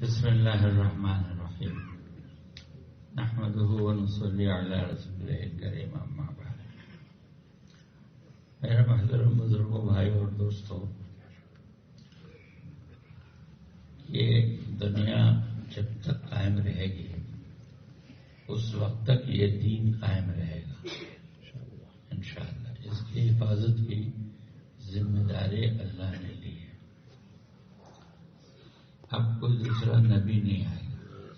بسم اللہ الرحمن الرحیم نحمده ونصلی علی رسول الکریم اما بعد۔ میرے محترم بزرگوں، بھائیوں اور دوستوں، یہ دنیا جب تک قائم رہے گی اس وقت تک یہ دین قائم رہے گا انشاءاللہ۔ اس کی حفاظت کی ذمہ داری اللہ نے لی ہے۔ اب کوئی دوسرا نبی نہیں آئے گا،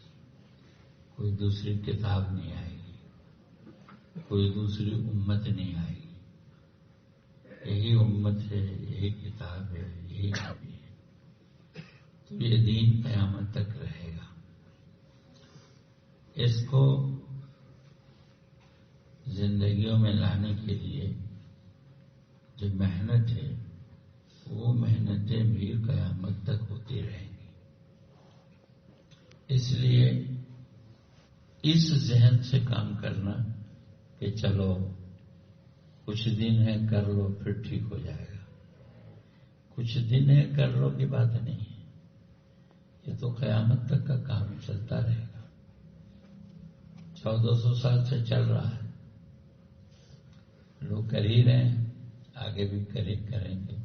کوئی دوسری کتاب نہیں آئے گی، کوئی دوسری امت نہیں آئے گی۔ یہی امت ہے، یہی کتاب ہے، یہی نبی ہے، تو یہ دین قیامت تک رہے گا۔ اس کو زندگیوں میں لانے کے لیے جو محنت ہے وہ محنتیں بھی قیامت تک ہوتی رہیں گی۔ اس لیے اس ذہن سے کام کرنا کہ چلو کچھ دن ہے کر لو پھر ٹھیک ہو جائے گا، کچھ دن ہے کر لو کی بات نہیں ہے، یہ تو قیامت تک کا کام چلتا رہے گا۔ 1400 سال سے چل رہا ہے، لوگ کر ہی رہے ہیں، آگے بھی کریں گے۔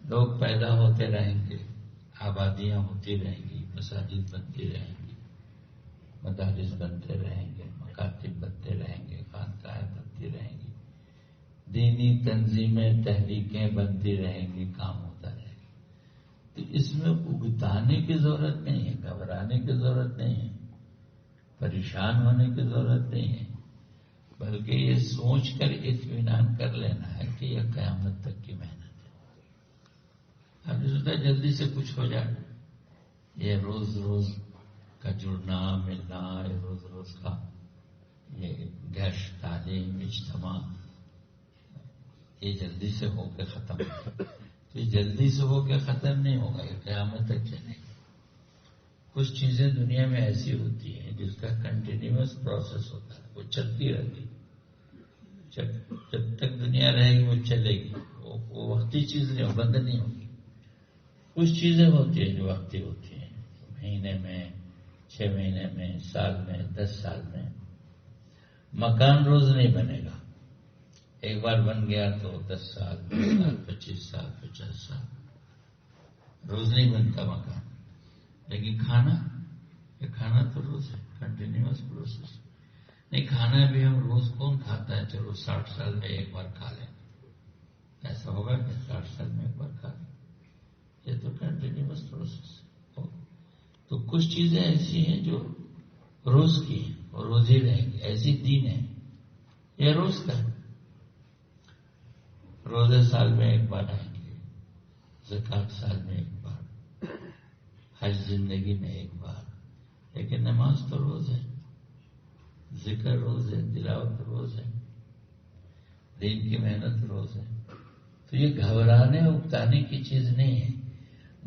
لوگ پیدا ہوتے رہیں گے، آبادیاں ہوتی رہیں گی، مساجد بنتی رہیں گی، مدارس بنتے رہیں گے، مکاتب بنتے رہیں گے، خانقاہیں بنتی رہیں گی، دینی تنظیمیں تحریکیں بنتی رہیں گی، کام ہوتا رہے گا۔ تو اس میں اگتانے کی ضرورت نہیں ہے، گھبرانے کی ضرورت نہیں ہے، پریشان ہونے کی ضرورت نہیں ہے، بلکہ یہ سوچ کر اطمینان کر لینا ہے کہ یہ قیامت تک کی محنت ہے۔ اب سوچتا جلدی سے کچھ ہو جائے، یہ روز روز کا جڑنا ملنا، یہ روز روز کا یہ گشت تعلیم اجتماع، یہ جلدی سے ہو کے ختم ہوگا۔ تو یہ جلدی سے ہو کے ختم نہیں ہوگا، یہ قیامت تک چلے گا۔ کچھ چیزیں دنیا میں ایسی ہوتی ہیں جس کا کنٹینیوس پروسیس ہوتا ہے، وہ چلتی رہتی ہے، جب تک دنیا رہے گی وہ چلے گی، وہ وقتی چیز نہیں، بند نہیں ہوگی۔ کچھ چیزیں ہوتی ہیں جو وقتی ہوتی ہیں، مہینے میں، 6 مہینے میں، سال میں، 10 سال میں۔ مکان روز نہیں بنے گا، ایک بار بن گیا تو 10 سال، 20 سال، 25 سال، 50 سال روز نہیں بنتا مکان۔ لیکن کھانا تو روز ہے، کنٹینیوس پروسیس۔ نہیں، کھانا بھی ہم روز کون کھاتا ہے؟ چلو 60 سال میں ایک بار کھا لیں، ایسا ہوگا کہ 60 سال میں ایک بار کھا لیں، یہ تو کنٹینیوس پروسیس ہے۔ تو کچھ چیزیں ایسی ہیں جو روز کی ہیں اور روز ہی رہیں گی، ایسی دین ہے، یہ روز کا ہے۔ روزے سال میں ایک بار آئیں گے، زکوٰۃ سال میں ایک بار، حج زندگی میں ایک بار، لیکن نماز تو روز ہے، ذکر روز ہے، تلاوت روز ہے، دین کی محنت روز ہے۔ تو یہ گھبرانے اکتانے کی چیز نہیں ہے،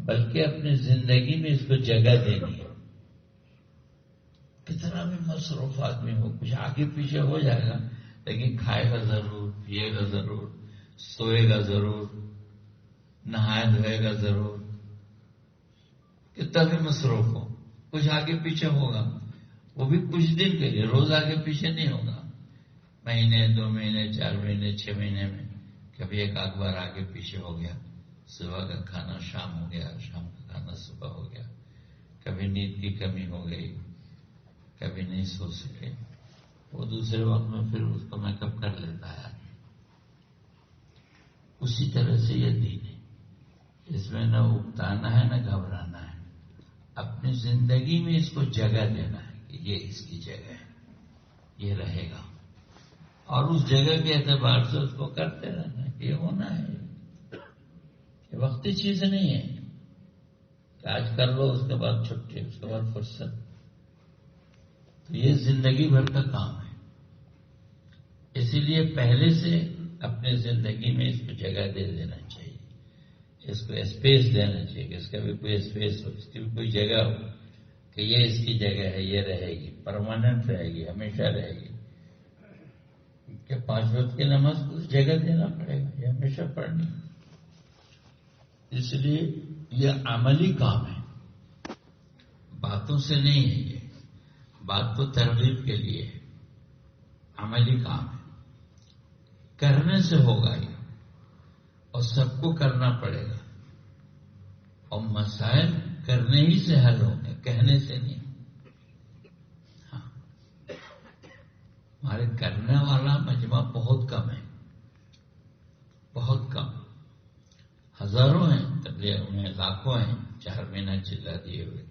بلکہ اپنی زندگی میں اس کو جگہ دینی ہے۔ کتنا بھی مصروف آدمی ہو، کچھ آگے پیچھے ہو جائے گا، لیکن کھائے گا ضرور، پیے گا ضرور، سوئے گا ضرور، نہائے دھوئے گا ضرور۔ کتنا بھی مصروف ہو، کچھ آگے پیچھے ہوگا، وہ بھی کچھ دن کے لیے، روز آگے پیچھے نہیں ہوگا، مہینے، 2 مہینے، 4 مہینے، 6 مہینے میں کبھی ایک آدھ بار آگے پیچھے ہو گیا، صبح کا کھانا شام ہو گیا، شام کا کھانا صبح ہو گیا، کبھی نیند کی کمی ہو گئی، کبھی نہیں سو سکے، وہ دوسرے وقت میں پھر اس کو میک اپ کر لیتا ہے۔ اسی طرح سے یہ دین ہے، اس میں نہ اکتانا ہے نہ گھبرانا ہے، اپنی زندگی میں اس کو جگہ دینا ہے کہ یہ اس کی جگہ ہے، یہ رہے گا، اور اس جگہ کے اعتبار سے اس کو کرتے رہنا ہے کہ یہ ہونا ہے، یہ وقتی چیز نہیں ہے کہ آج کر لو اس کے بعد چھٹی، اس کے بعد فرصت۔ تو یہ زندگی بھر کا کام ہے، اسی لیے پہلے سے اپنے زندگی میں اس کو جگہ دے دینا چاہیے، اس کو اسپیس دینا چاہیے کہ اس کا بھی کوئی اسپیس ہو، اس کی بھی کوئی جگہ ہو کہ یہ اس کی جگہ ہے، یہ رہے گی، پرماننٹ رہے گی، ہمیشہ رہے گی۔ کہ 5 وقت کی نماز کو جگہ دینا پڑے گا، یہ ہمیشہ پڑھنی، اس لیے یہ عملی کام ہے، باتوں سے نہیں ہے یہ، بات تو ترغیب کے لیے ہے، عملی کام ہے، کرنے سے ہوگا یہ، اور سب کو کرنا پڑے گا، اور مسائل کرنے ہی سے حل ہوں گے، کہنے سے نہیں۔ ہاں، ہمارے کرنے والا مجمع بہت کم ہے، بہت کم، ہزاروں ہیں، تبلیغ میں لاکھوں ہیں، 4 مہینہ چلا دیے ہوئے،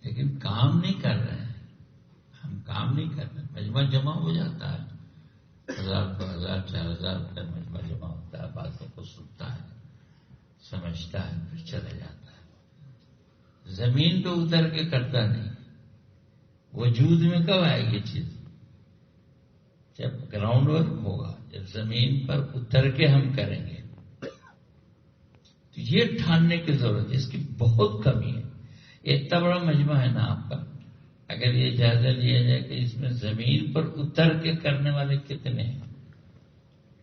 لیکن کام نہیں کر رہے ہیں، ہم کام نہیں کر رہے، مجمع جمع ہو جاتا ہے، 1000 2000 4000 کا مجمع جمع ہوتا ہے، باتوں کو سنتا ہے، سمجھتا ہے، پھر چلا جاتا ہے، زمین پہ اتر کے کرتا نہیں۔ وجود میں کب آئے گی چیز؟ جب گراؤنڈ ورک ہوگا، جب زمین پر اتر کے ہم کریں گے، تو یہ ٹھاننے کی ضرورت ہے، اس کی بہت کمی ہے۔ اتنا بڑا مجمع ہے نا آپ کا، اگر یہ جائزہ لیا جائے کہ اس میں زمین پر اتر کے کرنے والے کتنے ہیں،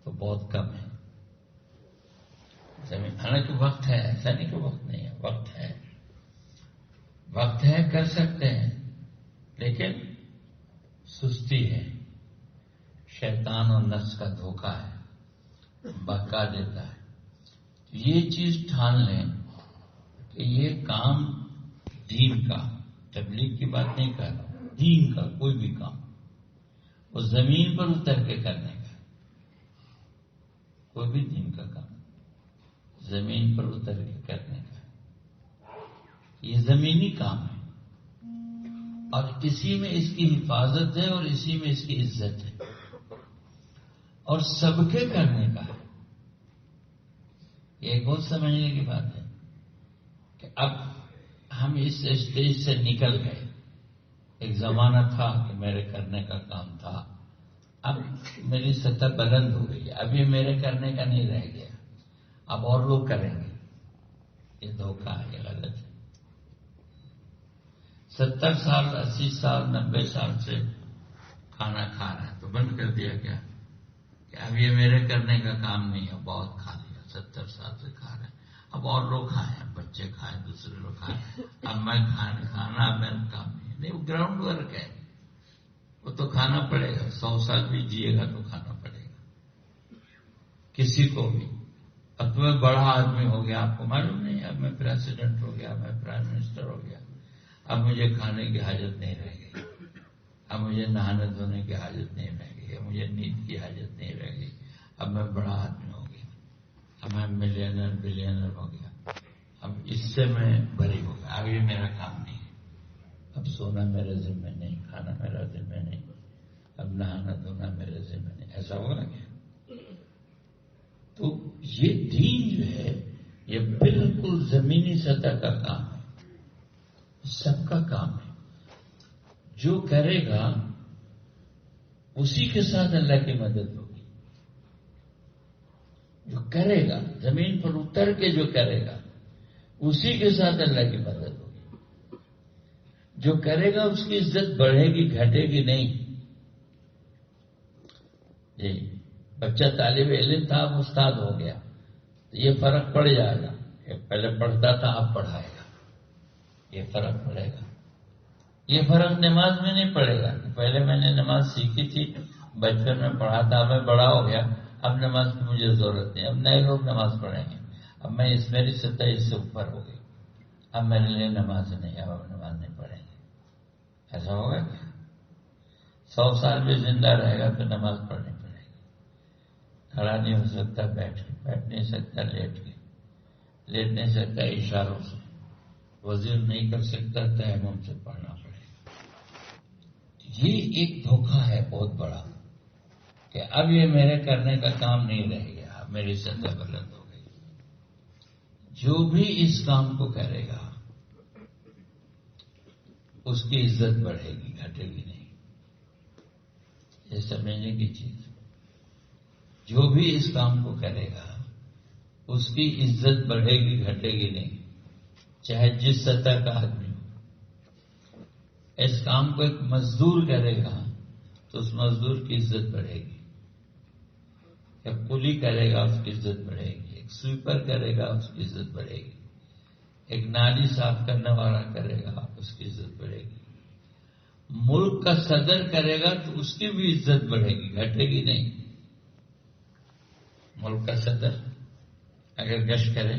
تو بہت کم ہے۔ زمین، حالانکہ وقت ہے، ایسا نہیں کہ وقت نہیں ہے، وقت ہے، وقت ہے، کر سکتے ہیں، لیکن سستی ہے، شیطان اور نفس کا دھوکہ ہے، بہکا دیتا ہے۔ یہ چیز ٹھان لیں کہ یہ کام دین کا، تبلیغ کی بات نہیں کر رہا، دین کا کوئی بھی کام وہ زمین پر اتر کے کرنے کا، کوئی بھی دین کا کام زمین پر اتر کے کرنے کا، یہ زمینی کام ہے، اور اسی میں اس کی حفاظت ہے، اور اسی میں اس کی عزت ہے، اور سب کے کرنے کا ہے۔ یہ بہت سمجھنے کی بات ہے کہ اب ہم اس اسٹیج سے نکل گئے، ایک زمانہ تھا کہ میرے کرنے کا کام تھا، اب میری سطح بلند ہو گئی ہے، اب یہ میرے کرنے کا نہیں رہ گیا، اب اور لوگ کریں گے، یہ دھوکہ ہے، یہ غلط ہے۔ 70 سال 80 سال 90 سال سے کھانا کھا رہا ہے تو بند کر دیا کیا کہ اب یہ میرے کرنے کا کام نہیں ہے، بہت کھا لیا، 70 سال سے کھا رہے ہیں، اب اور لوگ کھائیں، بچے کھائیں، دوسرے لوگ کھائیں، اب میں کھانا اب میرا کام نہیں، وہ گراؤنڈ ورک ہے، وہ تو کھانا پڑے گا، 100 سال بھی جیے گا تو کھانا پڑے گا کسی کو بھی۔ اب تو میں بڑا آدمی ہو گیا، آپ کو معلوم نہیں، اب میں پریزیڈنٹ ہو گیا، میں پرائم منسٹر ہو گیا، اب مجھے کھانے کی حاجت نہیں رہ گئی، اب مجھے نہانے دھونے کی حاجت نہیں رہ گئی، اب مجھے نیند کی حاجت نہیں رہ گئی، اب میں بڑا آدمی ہو گیا، اب میں ملینر بلینر ہو گیا، اب اس سے میں بری ہو گیا، اب یہ میرا کام نہیں ہے، اب سونا میرے ذمہ نہیں، کھانا میرا ذمہ نہیں، اب نہانا دھونا میرے ذمہ نہیں، ایسا ہوگا کیا؟ تو یہ دین جو ہے یہ بالکل زمینی سطح کا کام ہے، سب کا کام ہے، جو کرے گا اسی کے ساتھ اللہ کی مدد ہوگی، جو کرے گا زمین پر اتر کے جو کرے گا اسی کے ساتھ اللہ کی مدد ہوگی، جو کرے گا اس کی عزت بڑھے گی گھٹے گی نہیں۔ جی، بچہ طالب علم تھا، اب استاد ہو گیا، تو یہ فرق پڑ جائے گا کہ پہلے پڑھتا تھا اب پڑھائے گا، یہ فرق پڑے گا۔ یہ فرق نماز میں نہیں پڑے گا کہ پہلے میں نے نماز سیکھی تھی، بچپن میں پڑھا تھا، اب میں بڑا ہو گیا، اب نماز کی مجھے ضرورت نہیں، اب نئے لوگ نماز پڑھیں گے، اب میں میری سطح اس سے اوپر ہو گئی، اب میرے لیے نماز نہیں، اب نماز نہیں پڑھیں گے، ایسا ہوگا کیا؟ 100 سال بھی زندہ رہے گا تو نماز پڑھنی پڑے گی، کھڑا نہیں ہو سکتا، بیٹھ نہیں سکتا، لیٹ نہیں سکتا، اشاروں سے وضو نہیں کر سکتا، تیمم سے پڑھنا پڑے گا۔ یہ ایک دھوکہ ہے بہت بڑا کہ اب یہ میرے کرنے کا کام نہیں رہ گیا، اب میری سطح بلند ہو گئی۔ جو بھی اس کام کو کرے گا اس کی عزت بڑھے گی، گھٹے گی نہیں، یہ سمجھنے کی چیز۔ جو بھی اس کام کو کرے گا اس کی عزت بڑھے گی، گھٹے گی نہیں، چاہے جس سطح کا آدمی ہو۔ اس کام کو ایک مزدور کرے گا تو اس مزدور کی عزت بڑھے گی، ایک کلی کرے گا اس کی عزت بڑھے گی، ایک سویپر کرے گا اس کی عزت بڑھے گی، ایک نالی صاف کرنے والا کرے گا اس اس کی عزت بڑھے گی. ملک کا صدر کرے گا تو اس کی بھی عزت بڑھے گی، گھٹے گی نہیں. ملک کا صدر اگر گشت کرے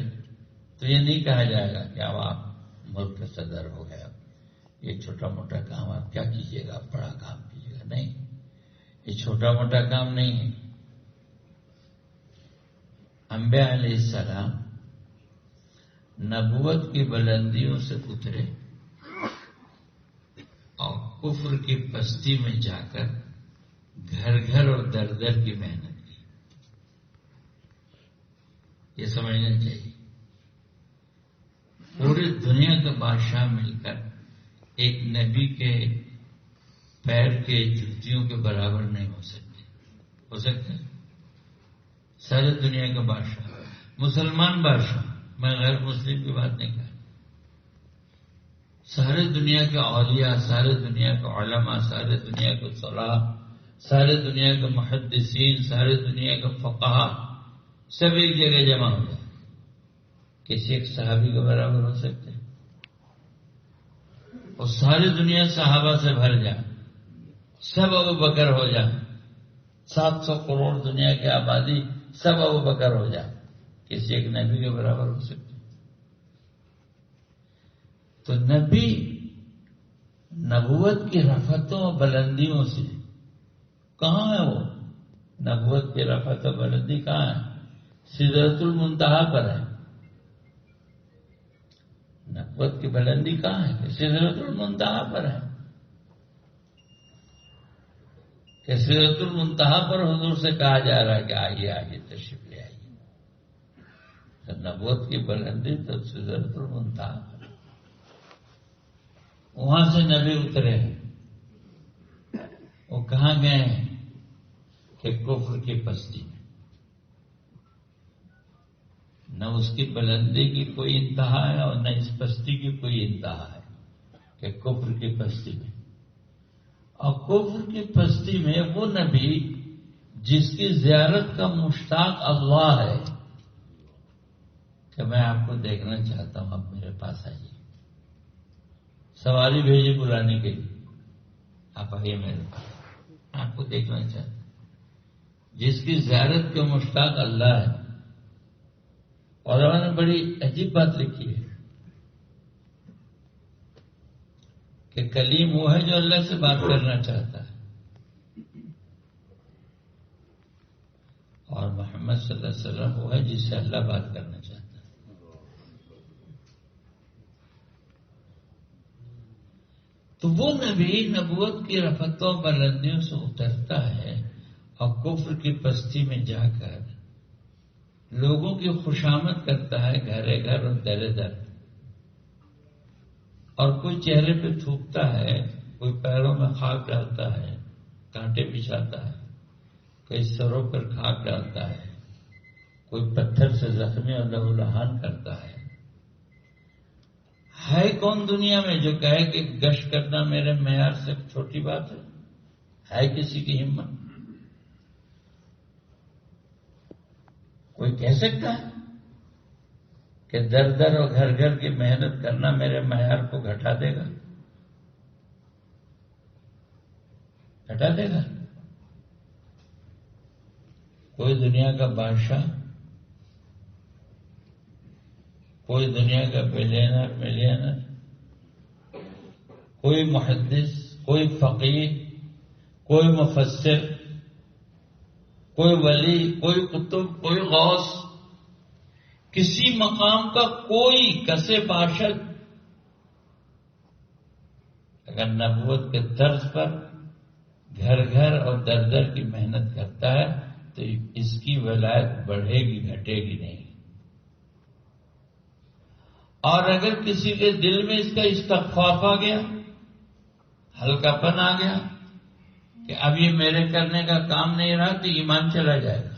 تو یہ نہیں کہا جائے گا کہ اب آپ ملک کا صدر ہو گئے، اب یہ چھوٹا موٹا کام آپ کیا کیجیے گا، بڑا کام کیجیے گا. نہیں، یہ چھوٹا موٹا کام نہیں ہے. انبیاء علیہ السلام نبوت کی بلندیوں سے اترے اور کفر کی پستی میں جا کر گھر گھر اور در در کی محنت کی. یہ سمجھنا چاہیے. پوری دنیا کا بادشاہ مل کر ایک نبی کے پیر کے جوتیوں کے برابر نہیں ہو سکتے. ہو سکتے سارے دنیا کا بادشاہ، مسلمان بادشاہ، میں غیر مسلم کی بات نہیں کر رہا. سارے دنیا کے اولیاء، سارے دنیا کے علماء، سارے دنیا کے صلاح، سارے دنیا کے محدثین، سارے دنیا کے فقہاء سب ایک جگہ جمع ہو جائے، کسی ایک صحابی کے برابر ہو سکتے ہیں؟ اور ساری دنیا صحابہ سے بھر جائے، سب ابو بکر ہو جائے، 700 کروڑ دنیا کی آبادی سب ابو بکر ہو جائے، کسی ایک نبی کے برابر ہو سکتے؟ تو نبی نبوت کی رفتوں و بلندیوں سے کہاں ہے وہ؟ نبوت کی رفت و بلندی کہاں ہے؟ سدرۃ المنتہا پر ہے. نبوت کی بلندی کہاں ہے؟ کہ سدرۃ المنتہا پر ہے. کہ سدرۃ المنتہا پر حضور سے کہا جا رہا ہے کہ آئیے آئیے تشریف لے آئیے. تو نبوت کی بلندی تو سدرۃ المنتہا پر، وہاں سے نبی اترے ہیں. وہ کہاں گئے ہیں؟ کہ کفر کی پستی میں. نہ اس کی بلندی کی کوئی انتہا ہے اور نہ اس پستی کی کوئی انتہا ہے، کہ کفر کی پستی میں. اور کفر کی پستی میں وہ نبی جس کی زیارت کا مشتاق اللہ ہے کہ میں آپ کو دیکھنا چاہتا ہوں، اب میرے پاس آئیے. سواری بھیجی بلانے کے لیے، آپ آئیے میرے پاس، آپ کو دیکھنا چاہتا ہوں. جس کی زیارت کے مشتاق اللہ ہے. اور انہوں نے بڑی عجیب بات لکھی ہے کہ کلیم وہ ہے جو اللہ سے بات کرنا چاہتا ہے، اور محمد صلی اللہ علیہ وسلم وہ ہے جس سے اللہ بات کرنا چاہتا ہے. تو وہ نبی نبوت کی رفتوں بلندیوں سے اترتا ہے اور کفر کی پستی میں جا کر لوگوں کی خوشامد کرتا ہے، گھر گھر اور در در. اور کوئی چہرے پہ تھوکتا ہے، کوئی پیروں میں خاک ڈالتا ہے، کانٹے بچھاتا ہے، کوئی سروں پر خاک ڈالتا ہے، کوئی پتھر سے زخمی اور لہو لہان کرتا ہے. ہے کون دنیا میں جو کہے کہ گشت کرنا میرے معیار سے چھوٹی بات ہے کسی کی ہمت؟ کوئی کہہ سکتا ہے کہ در در اور گھر گھر کی محنت کرنا میرے معیار کو گھٹا دے گا؟ گھٹا دے گا؟ کوئی دنیا کا بادشاہ، کوئی دنیا کا بلینر ملینر، کوئی محدث، کوئی فقیر، کوئی مفسر، کوئی ولی، کوئی قطب، کوئی غوث، کسی مقام کا کوئی کسے باشد اگر نبوت کے طرز پر گھر گھر اور در در کی محنت کرتا ہے تو اس کی ولایت بڑھے گی، گھٹے گی نہیں. اور اگر کسی کے دل میں اس کا استخفاف آ گیا، ہلکا پن آ گیا کہ اب یہ میرے کرنے کا کام نہیں رہا، تو ایمان چلا جائے گا.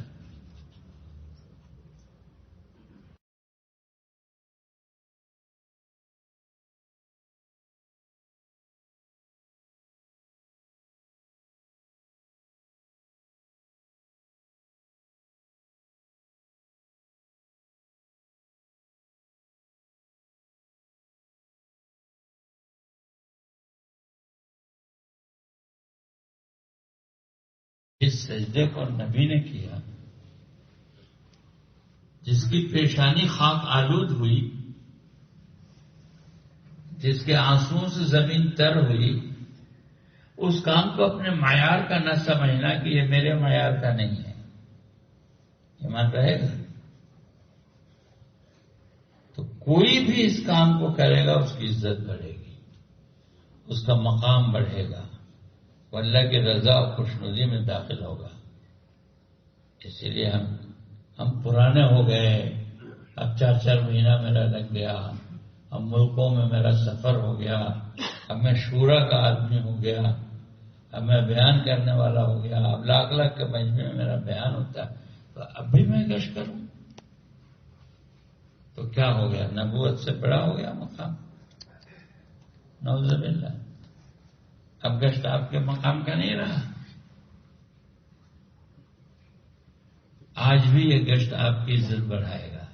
اس سجدے کو نبی نے کیا جس کی پیشانی خاک آلود ہوئی، جس کے آنسوؤں سے زمین تر ہوئی، اس کام کو اپنے معیار کا نہ سمجھنا کہ یہ میرے معیار کا نہیں ہے، ایمان رہے گا؟ تو کوئی بھی اس کام کو کرے گا اس کی عزت بڑھے گی، اس کا مقام بڑھے گا، وہ اللہ کی رضا اور خوشنودی میں داخل ہوگا۔ اسی لیے ہم پرانے ہو گئے، اب 4 مہینہ میرا لگ گیا، اب ملکوں میں میرا سفر ہو گیا، اب میں شورا کا آدمی ہو گیا، اب میں بیان کرنے والا ہو گیا، اب لاکھ کے مجمع میں میرا بیان ہوتا ہے، تو اب بھی میں گشت کروں تو کیا ہو گیا؟ نبوت سے بڑا ہو گیا مقام، نعوذ باللہ۔ اب گشت آپ کے مقام کا نہیں رہا۔ آج بھی یہ گشت آپ کی عزت بڑھائے گا،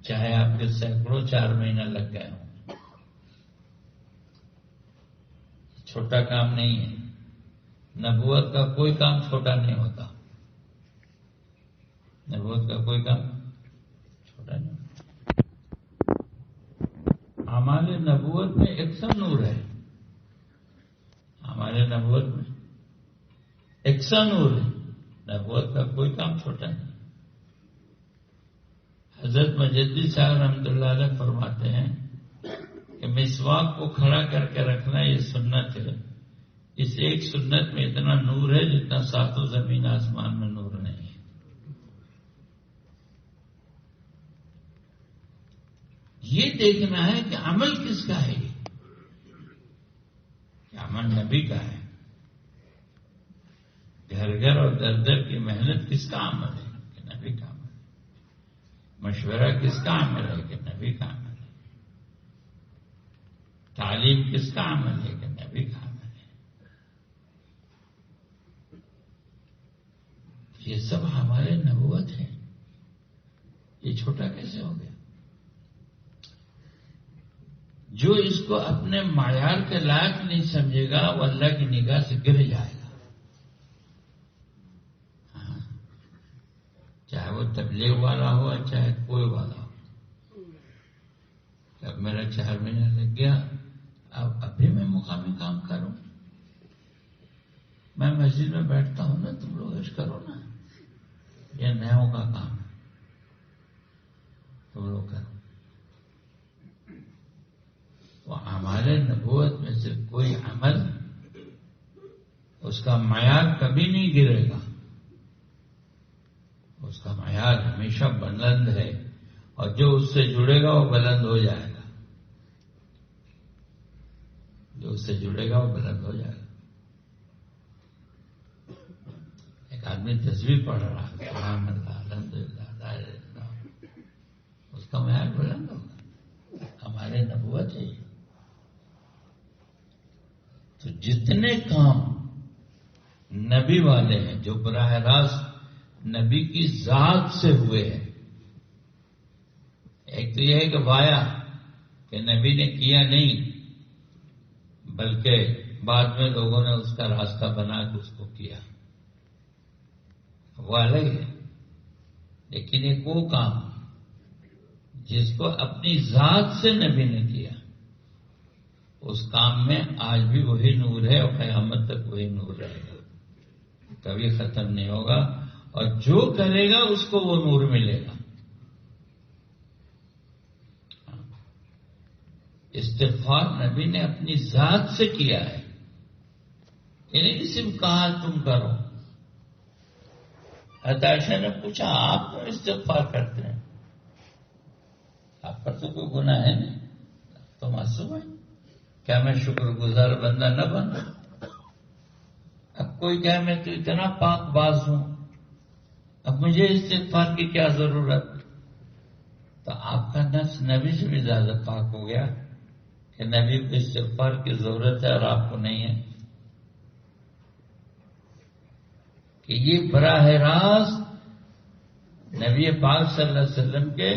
چاہے آپ کے سینکڑوں 4 مہینہ لگ گئے ہوں۔ چھوٹا کام نہیں ہے، نبوت کا کوئی کام چھوٹا نہیں ہوتا، نبوت کا کوئی کام چھوٹا نہیں ہوتا۔ ہمارے نبوت میں یکساں نور ہے، ہمارے نبوت میں یکساں نور ہے، نبوت کا کوئی کام چھوٹا نہیں۔ حضرت مجدد صاحب رحمۃ اللہ علیہ فرماتے ہیں کہ مسواک کو کھڑا کر کے رکھنا یہ سنت ہے، اس ایک سنت میں اتنا نور ہے جتنا 7 زمین آسمان میں نور نہیں ہے۔ یہ دیکھنا ہے کہ عمل کس کا ہے، یہ کہ عمل نبی کا ہے، گھر گھر اور در در کی محنت کس کا عمل ہے کہ نبی کا عمل ہے، مشورہ کس کا عمل ہے کہ نبی کا عمل ہے، تعلیم کس کا عمل ہے کہ نبی کا عمل ہے۔ یہ سب ہمارے نبوت ہے، یہ چھوٹا کیسے ہو گیا؟ جو اس کو اپنے معیار کے لائق نہیں سمجھے گا وہ اللہ کی نگاہ سے گر جائے گا، چاہے وہ تبلیغ والا ہو چاہے کوئی والا ہو۔ اب میرا 4 مہینہ لگ گیا، اب بھی میں مقامی کام کروں، میں مسجد میں بیٹھتا ہوں نا، تم لوگ عشق کرو نا، یہ نیاؤں کا کام ہے، تم لوگ کرو۔ تو ہمارے نبوت میں سے کوئی عمل اس کا معیار کبھی نہیں گرے گا، اس کا معیار ہمیشہ بلند ہے، اور جو اس سے جڑے گا وہ بلند ہو جائے گا، جو اس سے جڑے گا وہ بلند ہو جائے گا۔ ایک آدمی تسبیح پڑھ رہا ہے، سبحان اللہ، الحمدللہ، لا الہ الا اللہ، اس کا معیار بلند ہوگا، ہمارے نبوت ہے۔ تو جتنے کام نبی والے ہیں جو براہ راست نبی کی ذات سے ہوئے ہیں، ایک تو یہ ہے کہ وایا کہ نبی نے کیا نہیں بلکہ بعد میں لوگوں نے اس کا راستہ بنا کے اس کو کیا، وہ الگ ہے۔ لیکن ایک وہ کام جس کو اپنی ذات سے نبی نے کیا، اس کام میں آج بھی وہی نور ہے اور قیامت تک وہی نور رہے گا، کبھی ختم نہیں ہوگا، اور جو کرے گا اس کو وہ نور ملے گا۔ استغفار نبی نے اپنی ذات سے کیا ہے، یعنی کہ صرف کہا تم کرو۔ حضرت عائشہ نے پوچھا آپ کیوں استغفار کرتے ہیں؟ آپ پر تو کوئی گناہ ہے نہیں، تو معصوم ہے، کیا میں شکر گزار بندہ نہ بنوں؟ اب کوئی کہے میں تو اتنا پاک باز ہوں، اب مجھے استغفار کی کیا ضرورت؟ تو آپ کا نفس نبی سے بھی زیادہ پاک ہو گیا کہ نبی کو استغفار کی ضرورت ہے اور آپ کو نہیں ہے، کہ یہ براہ راست نبی پاک صلی اللہ علیہ وسلم کے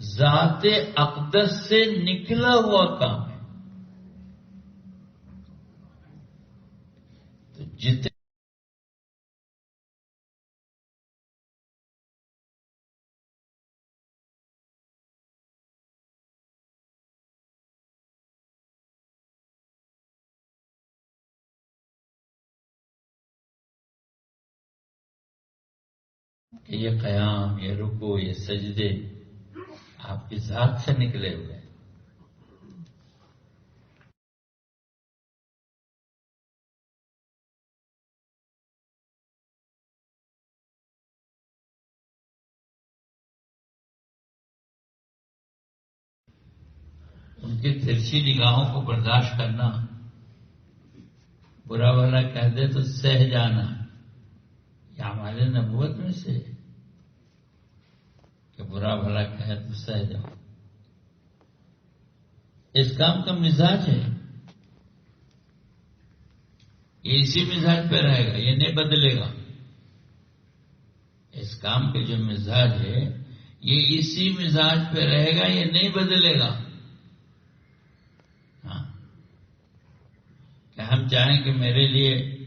ذات اقدس سے نکلا ہوا کام ہے۔ تو جتنے کہ یہ قیام، یہ رکوع، یہ سجدے آپ کی ذات سے نکلے ہوئے ہیں۔ ان کی ترچھی نگاہوں کو برداشت کرنا، برا بھلا کہہ دے تو سہ جانا، یہ ہمارے نبوت میں سے کہ برا بھلا کہے تو سہ جاؤ۔ اس کام کا مزاج ہے، یہ اسی مزاج پہ رہے گا، یہ نہیں بدلے گا۔ اس کام کے جو مزاج ہے یہ اسی مزاج پہ رہے گا، یہ نہیں بدلے گا۔ ہاں، کہ ہم چاہیں کہ میرے لیے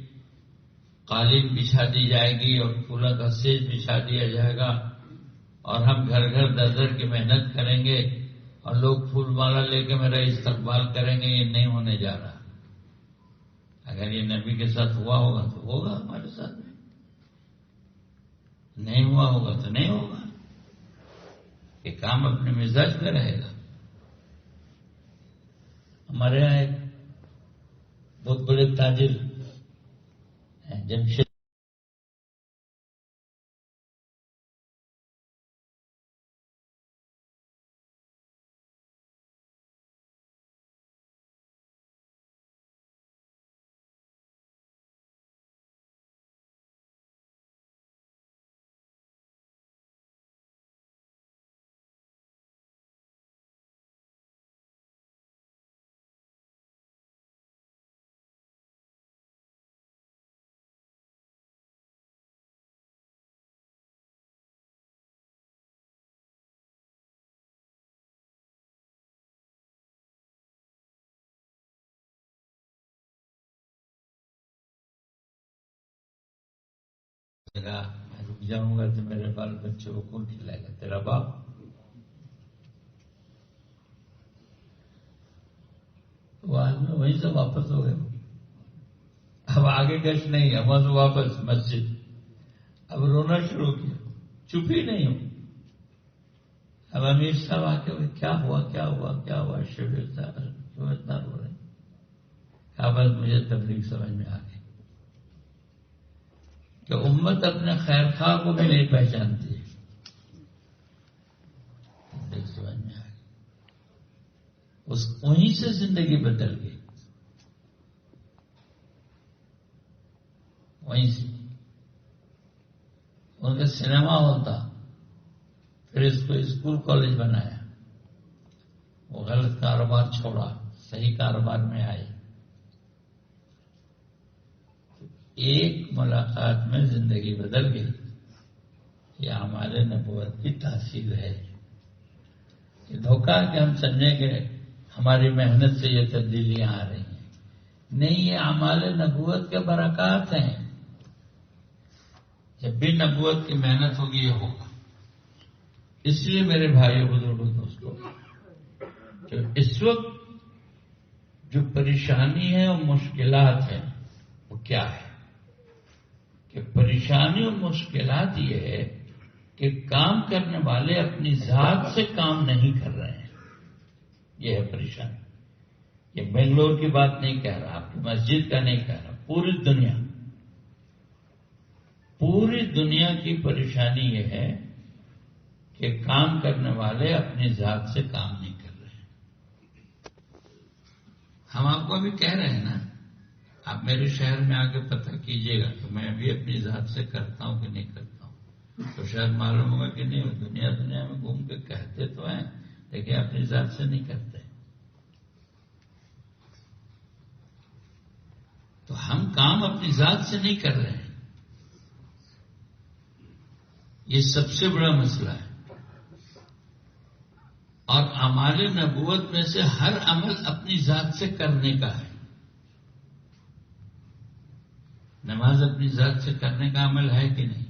قالین بچھا دی جائے گی اور پھولوں کا سیج بچھا دیا جائے گا اور ہم گھر گھر در در کی محنت کریں گے اور لوگ پھول مالا لے کے میرا استقبال کریں گے، یہ نہیں ہونے جا رہا۔ اگر یہ نبی کے ساتھ ہوا ہوگا تو ہوگا ہمارے ساتھ میں، نہیں ہوا ہوگا تو نہیں ہوگا۔ یہ کام اپنے مزاج پہ رہے گا۔ ہمارے یہاں ایک بہت بڑے تاجر ہیں جمشید، میں رک جاؤں گا تو میرے بال بچوں کو کون کھلائے گا؟ تیرا باپ۔ وہ آدمی وہیں سے واپس ہو گئے، اب آگے گشت نہیں، اب وہاں سے واپس مسجد، اب رونا شروع کیا، چپ ہی نہیں ہوں۔ اب امیر صاحب آ کے کیا ہوا کیا ہوا کیا ہوا، شبیر صاحب کیوں اتنا رو رہے ہیں؟ کہا بس مجھے تبلیغ سمجھ میں آ گئی کہ امت اپنے خیر خواہ کو بھی نہیں پہچانتی ہے۔ تبلیغ سمجھ میں آ گئی، وہیں سے زندگی بدل گئی، وہیں سے۔ ان کا سنیما ہوتا، پھر اس کو اسکول کالج بنایا، وہ غلط کاروبار چھوڑا، صحیح کاروبار میں آئے۔ ایک ملاقات میں زندگی بدل گئی۔ یہ ہمارے نبوت کی تاثیر ہے۔ یہ دھوکہ کہ ہم سمجھیں کہ ہماری محنت سے یہ تبدیلیاں آ رہی ہیں، نہیں، یہ ہمارے نبوت کے برکات ہیں۔ جب بھی نبوت کی محنت ہوگی یہ ہوگا۔ اس لیے میرے بھائیوں بزرگوں دوستوں، جو اس وقت جو پریشانی ہے اور مشکلات ہیں وہ کیا ہے؟ کہ پریشانی اور مشکلات یہ ہے کہ کام کرنے والے اپنی ذات سے کام نہیں کر رہے ہیں، یہ ہے پریشانی۔ یہ بنگلور کی بات نہیں کہہ رہا، آپ کی مسجد کا نہیں کہہ رہا، پوری دنیا کی پریشانی یہ ہے کہ کام کرنے والے اپنی ذات سے کام نہیں کر رہے ہیں۔ ہم آپ کو ابھی کہہ رہے ہیں نا، آپ میرے شہر میں آ کے پتہ کیجئے گا کہ میں بھی اپنی ذات سے کرتا ہوں کہ نہیں کرتا ہوں، تو شاید معلوم ہوگا کہ نہیں، دنیا میں گھوم کے کہتے تو ہیں لیکن اپنی ذات سے نہیں کرتے۔ تو ہم کام اپنی ذات سے نہیں کر رہے ہیں، یہ سب سے بڑا مسئلہ ہے۔ اور اعمال نبوت میں سے ہر عمل اپنی ذات سے کرنے کا ہے۔ نماز اپنی ذات سے کرنے کا عمل ہے کہ نہیں؟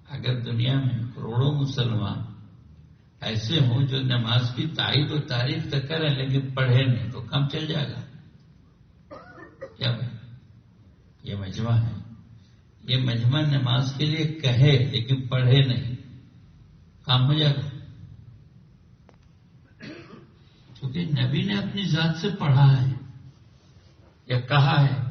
اگر دنیا میں کروڑوں مسلمان ایسے ہوں جو نماز کی تائید و تعریف تو کریں لیکن پڑھے نہیں تو کم چل جائے گا کیا بھائی؟ یہ مجمع ہے، یہ مجمع نماز کے لیے کہے لیکن پڑھے نہیں، کام ہو جائے گا؟ کیونکہ نبی نے اپنی ذات سے پڑھا ہے یا کہا ہے.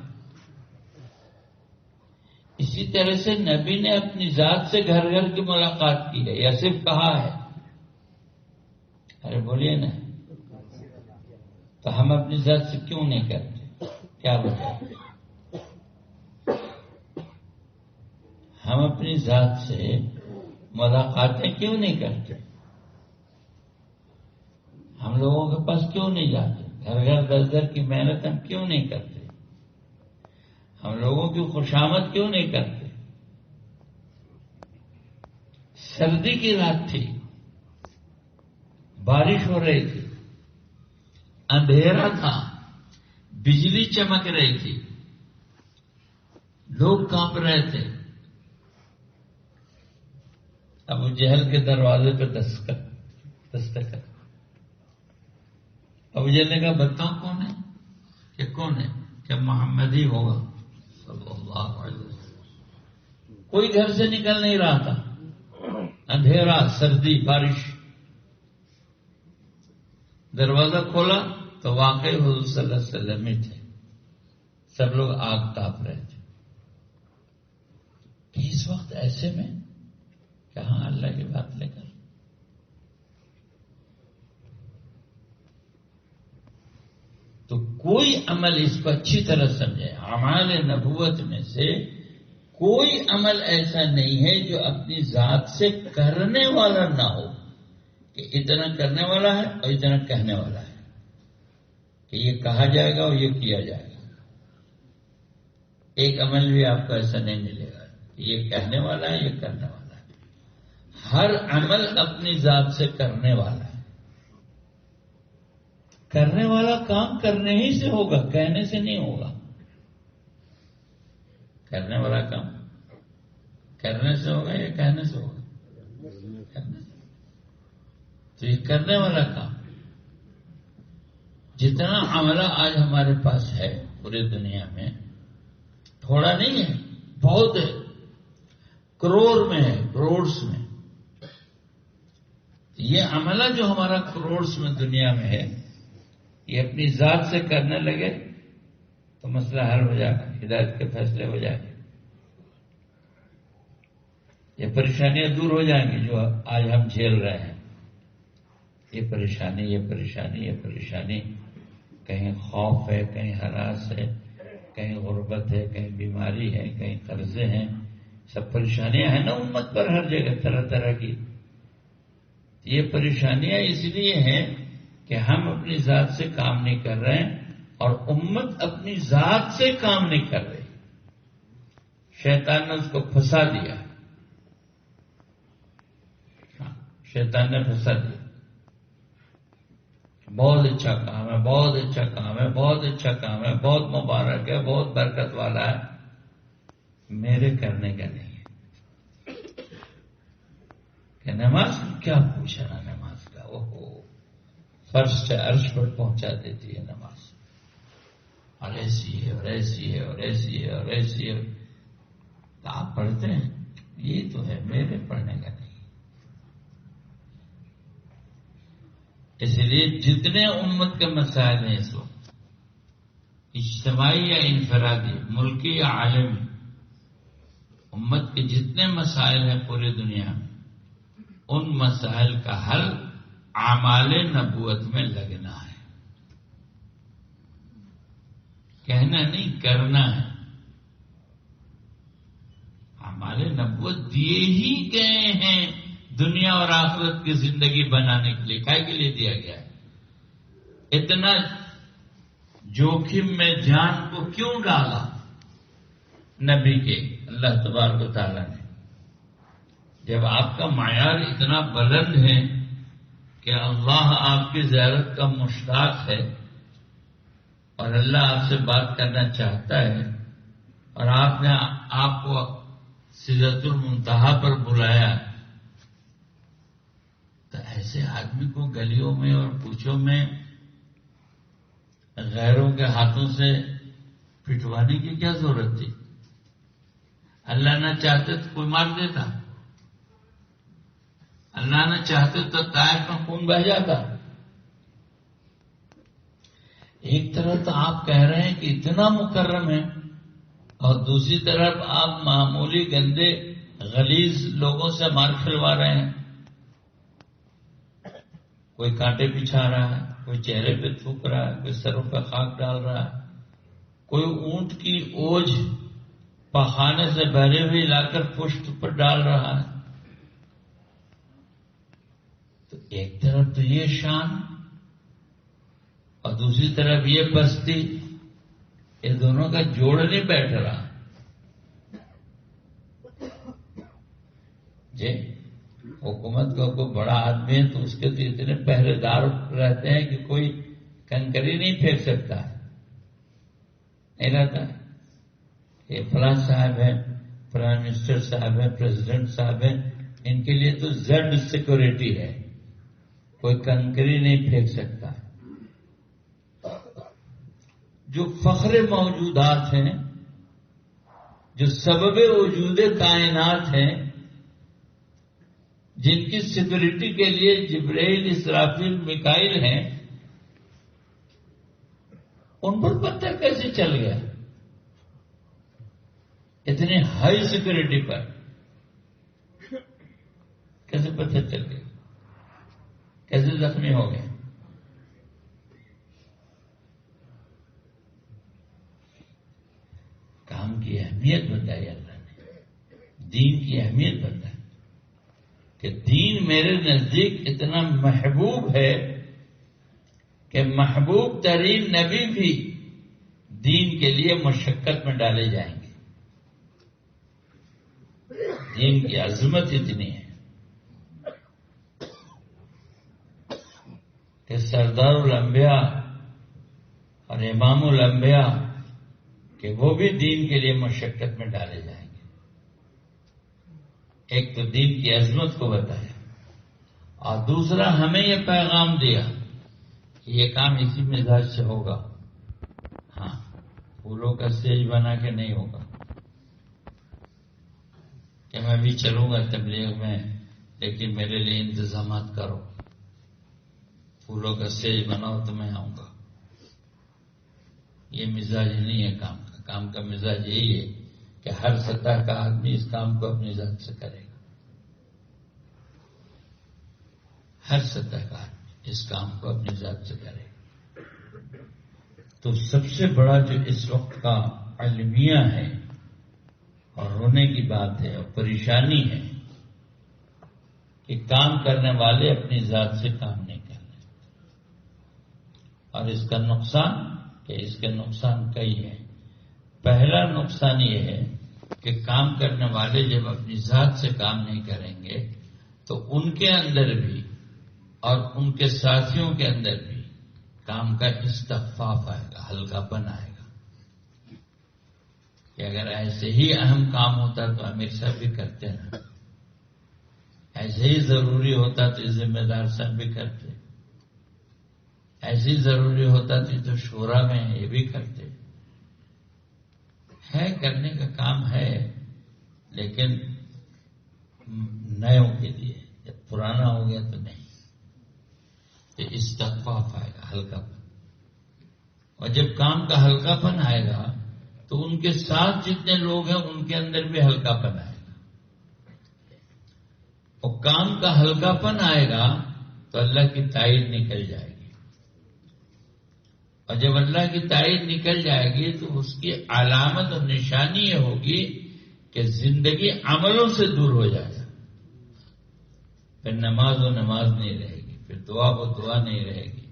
اسی طرح سے نبی نے اپنی ذات سے گھر گھر کی ملاقات کی ہے یا صرف کہا ہے؟ ارے بولیے نا. تو ہم اپنی ذات سے کیوں نہیں کرتے؟ کیا بتائیں؟ ہم اپنی ذات سے ملاقاتیں کیوں نہیں کرتے؟ ہم لوگوں کے پاس کیوں نہیں جاتے؟ گھر گھر 10 کی محنت ہم کیوں نہیں کرتے؟ ہم لوگوں کی خوشامد کیوں نہیں کرتے؟ سردی کی رات تھی، بارش ہو رہی تھی، اندھیرا تھا، بجلی چمک رہی تھی، لوگ کانپ رہے تھے. ابو جہل کے دروازے پہ دستک. ابو جہل نے کہا بتاؤ کون ہے؟ کہ کون ہے؟ کہ محمد ہی ہوگا صلی اللہ علیہ وسلم. کوئی گھر سے نکل نہیں رہا تھا، اندھیرا، سردی، بارش. دروازہ کھولا تو واقعی حضور صلی اللہ علیہ وسلم ہی تھے. سب لوگ آگ تاپ رہے تھے کہ اس وقت ایسے میں کہاں اللہ کی بات لے کر. تو کوئی عمل اس کو اچھی طرح سمجھے. اعمال نبوت میں سے کوئی عمل ایسا نہیں ہے جو اپنی ذات سے کرنے والا نہ ہو، کہ اتنا کرنے والا ہے اور اتنا کہنے والا ہے، کہ یہ کہا جائے گا اور یہ کیا جائے گا. ایک عمل بھی آپ کو ایسا نہیں ملے گا کہ یہ کہنے والا ہے، یہ کرنے والا ہے. ہر عمل اپنی ذات سے کرنے والا ہے. کرنے والا کام کرنے ہی سے ہوگا، کہنے سے نہیں ہوگا. کرنے والا کام کرنے سے ہوگا یا کہنے سے ہوگا؟ کرنے سے. تو یہ کرنے والا کام. جتنا عملہ آج ہمارے پاس ہے پوری دنیا میں، تھوڑا نہیں ہے، بہت ہے، کروڑ میں ہے، کروڑس میں. یہ عملہ جو ہمارا کروڑس میں دنیا میں ہے، یہ اپنی ذات سے کرنے لگے تو مسئلہ حل ہو جائے گا، ہدایت کے فیصلے ہو جائیں گے. یہ پریشانیاں دور ہو جائیں گی جو آج ہم جھیل رہے ہیں. یہ پریشانی، یہ پریشانی، یہ پریشانی. کہیں خوف ہے، کہیں ہراس ہے، کہیں غربت ہے، کہیں بیماری ہے، کہیں قرضے ہیں. سب پریشانیاں ہیں نا امت پر، ہر جگہ طرح طرح کی. یہ پریشانیاں اس لیے ہیں کہ ہم اپنی ذات سے کام نہیں کر رہے ہیں اور امت اپنی ذات سے کام نہیں کر رہی. شیطان نے اس کو پھنسا دیا. شیطان نے پھنسا دیا. بہت اچھا کام ہے، بہت اچھا کام ہے، بہت اچھا کام ہے، بہت مبارک ہے، بہت برکت والا ہے، میرے کرنے کا نہیں ہے. کہ نماز کیا پوچھنا نماز کا؟ اوہو، فرش سے عرش پر پہنچا دیتی ہے نماز. اور ایسی ہے اور ایسی ہے اور ایسی ہے اور ایسی ہے. تو آپ پڑھتے ہیں، یہ تو ہے، میرے پڑھنے کا نہیں. اس لیے جتنے امت کے مسائل ہیں اس وقت، اجتماعی یا انفرادی، ملکی یا عالمی، امت کے جتنے مسائل ہیں پوری دنیا میں، ان مسائل کا حل اعمال نبوت میں لگنا ہے. کہنا نہیں، کرنا ہے. اعمال نبوت دیے ہی گئے ہیں دنیا اور آخرت کی زندگی بنانے کے لیے. کائے کے لیے دیا گیا ہے؟ اتنا جوخم میں جان کو کیوں ڈالا نبی کے اللہ تبارک و تعالیٰ نے؟ جب آپ کا معیار اتنا بلند ہے کہ اللہ آپ کی زیارت کا مشتاق ہے اور اللہ آپ سے بات کرنا چاہتا ہے، اور آپ نے آپ کو سدرۃ المنتہا پر بلایا، تو ایسے آدمی کو گلیوں میں اور کوچوں میں غیروں کے ہاتھوں سے پٹوانے کی کیا ضرورت تھی؟ اللہ نہ چاہتے تو کوئی مار دیتا، اللہ نہ چاہتے تو طائف میں خون بہہ جاتا۔ ایک طرف تو آپ کہہ رہے ہیں کہ اتنا مکرم ہے، اور دوسری طرف آپ معمولی گندے غلیظ لوگوں سے مار کھلوا رہے ہیں۔ کوئی کانٹے بچھا رہا ہے، کوئی چہرے پہ تھوک رہا ہے، کوئی سروں پہ خاک ڈال رہا ہے، کوئی اونٹ کی اوج پخانے سے بھرے ہوئی لا کر پشت پر ڈال رہا ہے۔ تو ایک طرف تو یہ شان اور دوسری طرف یہ پستی، یہ دونوں کا جوڑ نہیں بیٹھ رہا۔ جی حکومت کا کوئی بڑا آدمی ہے تو اس کے تو اتنے پہرے دار رہتے ہیں کہ کوئی کنکری نہیں پھینک سکتا ہے، نہیں رہتا۔ یہ فلاں صاحب ہیں، پرائم منسٹر صاحب ہیں، پریزیڈنٹ صاحب ہیں، ان کے لیے تو زیڈ سیکورٹی ہے، کوئی کنکری نہیں پھینک سکتا۔ جو فخر موجودات ہیں، جو سبب وجود کائنات ہیں، جن کی سیکورٹی کے لیے جبرائیل، اسرافیل، میکائیل ہیں، ان پر پتہ کیسے چل گیا؟ اتنی ہائی سیکورٹی پر کیسے پتہ چل گیا؟ کیسے زخمی ہو گئے؟ کام کی اہمیت بتائی اللہ نے، دین کی اہمیت بتائی کہ دین میرے نزدیک اتنا محبوب ہے کہ محبوب ترین نبی بھی دین کے لیے مشقت میں ڈالے جائیں گے۔ دین کی عظمت اتنی ہے کہ سردار الانبیاء اور امام الانبیاء کہ وہ بھی دین کے لیے مشقت میں ڈالے جائیں گے۔ ایک تو دین کی عظمت کو بتایا، اور دوسرا ہمیں یہ پیغام دیا کہ یہ کام اسی مزاج سے ہوگا۔ ہاں، پھولوں کا سیج بنا کے نہیں ہوگا کہ میں بھی چلوں گا تبلیغ میں، لیکن میرے لیے انتظامات کرو، پھولوں کا سیج بناؤ تو میں آؤں گا۔ یہ مزاج نہیں ہے کام کا۔ کام کا مزاج یہی ہے کہ ہر سطح کا آدمی اس کام کو اپنی ذات سے کرے گا۔ ہر سطح کا آدمی اس کام کو اپنی ذات سے کرے گا۔ تو سب سے بڑا جو اس وقت کا المیہ ہے اور رونے کی بات ہے اور پریشانی ہے کہ کام کرنے والے اپنی ذات سے کام نہیں کر رہے، اور اس کا نقصان کہ اس کے نقصان کئی ہیں۔ پہلا نقصان یہ ہے کہ کام کرنے والے جب اپنی ذات سے کام نہیں کریں گے تو ان کے اندر بھی اور ان کے ساتھیوں کے اندر بھی کام کا استخفاف آئے گا، ہلکا پن آئے گا کہ اگر ایسے ہی اہم کام ہوتا تو امیر صاحب بھی کرتے نا، ایسے ہی ضروری ہوتا تو ذمہ دار صاحب بھی کرتے، ایسے ہی ضروری ہوتا تو شورا میں یہ بھی کرتے۔ ہے کرنے کا کام ہے، لیکن نئےوں کے لیے، جب پرانا ہو گیا تو نہیں، تو استخفاف آئے گا، ہلکا پن۔ اور جب کام کا ہلکا پن آئے گا تو ان کے ساتھ جتنے لوگ ہیں ان کے اندر بھی ہلکا پن آئے گا، اور کام کا ہلکا پن آئے گا تو اللہ کی تائید نکل جائے گی، اور جب اللہ کی تائید نکل جائے گی تو اس کی علامت اور نشانی یہ ہوگی کہ زندگی عملوں سے دور ہو جائے گا۔ پھر نماز و نماز نہیں رہے گی، پھر دعا و دعا نہیں رہے گی،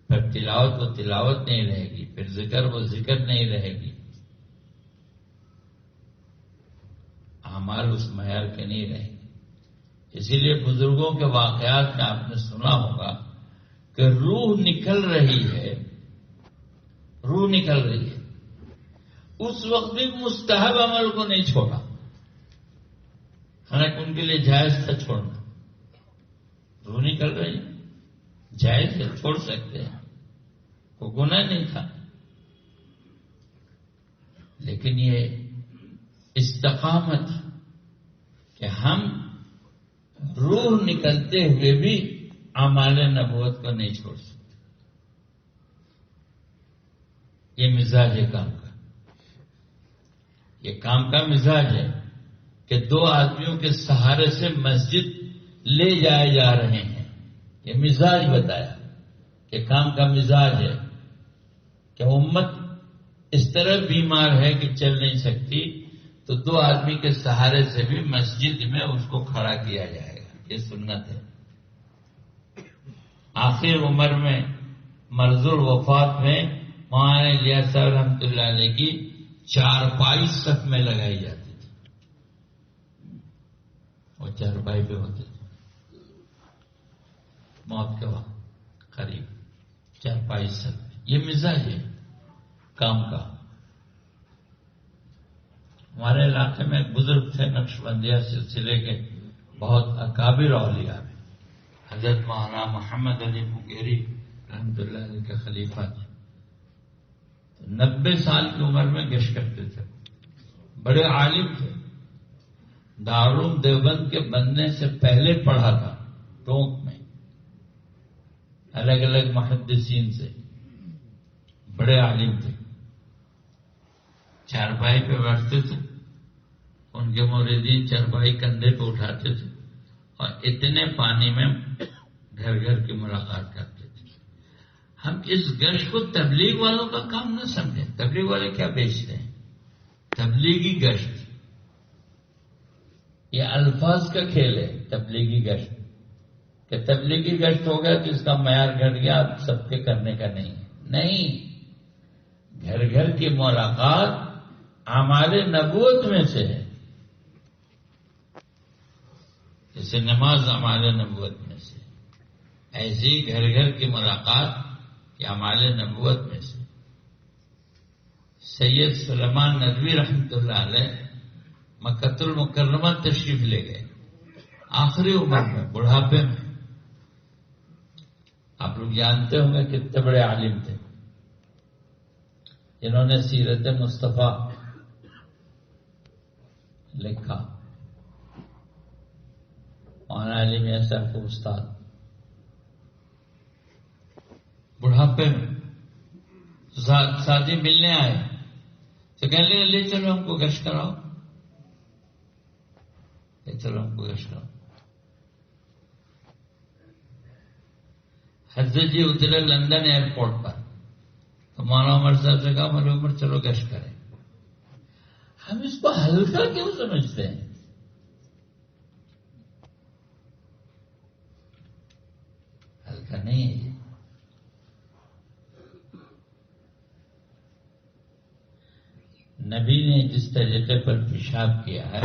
پھر تلاوت و تلاوت نہیں رہے گی، پھر ذکر و ذکر نہیں رہے گی، اعمال اس معیار کے نہیں رہیں گے۔ اسی لیے بزرگوں کے واقعات میں آپ نے سنا ہوگا کہ روح نکل رہی ہے، روح نکل رہی ہے، اس وقت بھی مستحب عمل کو نہیں چھوڑا، حالانکہ ان کے لیے جائز تھا چھوڑنا۔ روح نکل رہی ہے، جائز ہے، چھوڑ سکتے ہیں، کوئی گناہ نہیں تھا، لیکن یہ اس استقامت کہ ہم روح نکلتے ہوئے بھی اعمال نبوت کو نہیں چھوڑ سکتے. یہ مزاج ہے کام کا. یہ کام کا مزاج ہے کہ دو آدمیوں کے سہارے سے مسجد لے جائے جا رہے ہیں. یہ مزاج بتایا کہ کام کا مزاج ہے کہ امت اس طرح بیمار ہے کہ چل نہیں سکتی، تو دو آدمی کے سہارے سے بھی مسجد میں اس کو کھڑا کیا جائے گا. یہ سنت ہے. آخر عمر میں مرض الوفات میں مولانا الیاس صاحب رحمۃ اللہ علیہ کی چارپائی صف میں لگائی جاتی تھی. وہ چارپائی پہ ہوتے تھے موت کے وقت قریب چارپائی صف. یہ مزاج ہے کام کا. ہمارے علاقے میں ایک بزرگ تھے نقشبندیہ سلسلے کے بہت اکابر اولیاء میں، حضرت مولانا محمد علی مغیری رحمۃ اللہ علیہ کے خلیفہ تھے. 90 سال کی عمر میں گشت کرتے تھے. بڑے عالم تھے. دارالعلوم دیوبند کے بننے سے پہلے پڑھا تھا ٹونک میں الگ الگ محدثین سے. بڑے عالم تھے. چارپائی پہ بیٹھتے تھے، ان کے مریدین چارپائی کندھے پہ اٹھاتے تھے اور اتنے پانی میں گھر گھر کی ملاقات کرتے تھے. ہم اس گشت کو تبلیغ والوں کا کام نہ سمجھیں. تبلیغ والے کیا بیچتے ہیں؟ تبلیغی گشت یہ الفاظ کا کھیل ہے. تبلیغی گشت کہ تبلیغی گشت ہو گیا تو اس کا معیار گھٹ گیا، اب سب کے کرنے کا نہیں ہے. نہیں، گھر گھر کی ملاقات اعمال نبوت میں سے ہے. جیسے نماز اعمال نبوت میں سے، ایسی گھر گھر کی ملاقات یہ اعمال نبوت میں سے. سید سلیمان ندوی رحمۃ اللہ علیہ مکۃ المکرمہ تشریف لے گئے آخری عمر میں، بڑھاپے میں. آپ لوگ جانتے ہوں گے کتنے بڑے عالم تھے جنہوں نے سیرت مصطفیٰ لکھا. مولانا علی میاں صاحب کو استاد بڑھاپے میں ساتھی ملنے آئے تو کہنے لگے لے چلو ہم کو گشت کراؤ، لے چلو ہم کو گشت کراؤ. حضرت جی اترے لندن ایئرپورٹ پر تو مولانا عمر صاحب سے کہا مولانا عمر چلو گشت کریں. ہم اس کو ہلکا کیوں سمجھتے ہیں؟ ہلکا نہیں ہے یہ. نبی نے جس طریقے پر پیشاب کیا ہے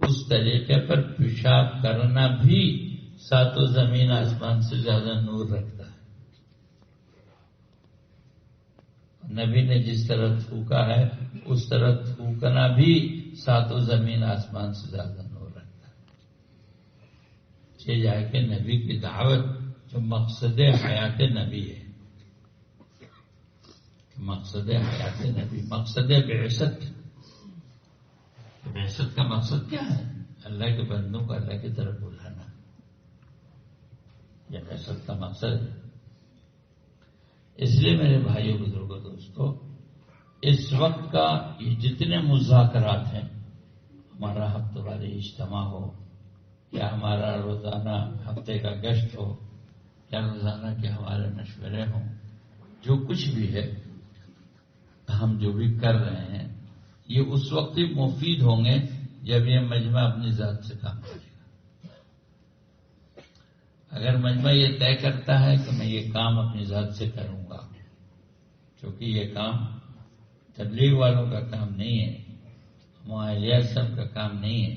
اس طریقے پر پیشاب کرنا بھی ساتوں زمین آسمان سے زیادہ نور رکھتا ہے. نبی نے جس طرح تھوکا ہے اس طرح تھوکنا بھی ساتوں زمین آسمان سے زیادہ نور رکھتا ہے. یہ جائے کہ نبی کی دعوت جو مقصد حیات نبی ہے، مقصد حیات نبی، مقصد بعثت. بعثت کا مقصد کیا ہے؟ اللہ کے بندوں کو اللہ کی طرف بلانا. یہ بعثت کا مقصد ہے. اس لیے میرے بھائیوں بزرگوں دوستو، اس وقت کا یہ جتنے مذاکرات ہیں، ہمارا ہفتہ واری اجتماع ہو یا ہمارا روزانہ ہفتے کا گشت ہو یا روزانہ کے ہمارے مشورے ہوں، جو کچھ بھی ہے ہم جو بھی کر رہے ہیں یہ اس وقت ہی مفید ہوں گے جب یہ مجمع اپنی ذات سے کام کرے گا. اگر مجمع یہ طے کرتا ہے کہ میں یہ کام اپنی ذات سے کروں گا، کیونکہ یہ کام تبلیغ والوں کا کام نہیں ہے، معالیہ سب کا کام نہیں ہے،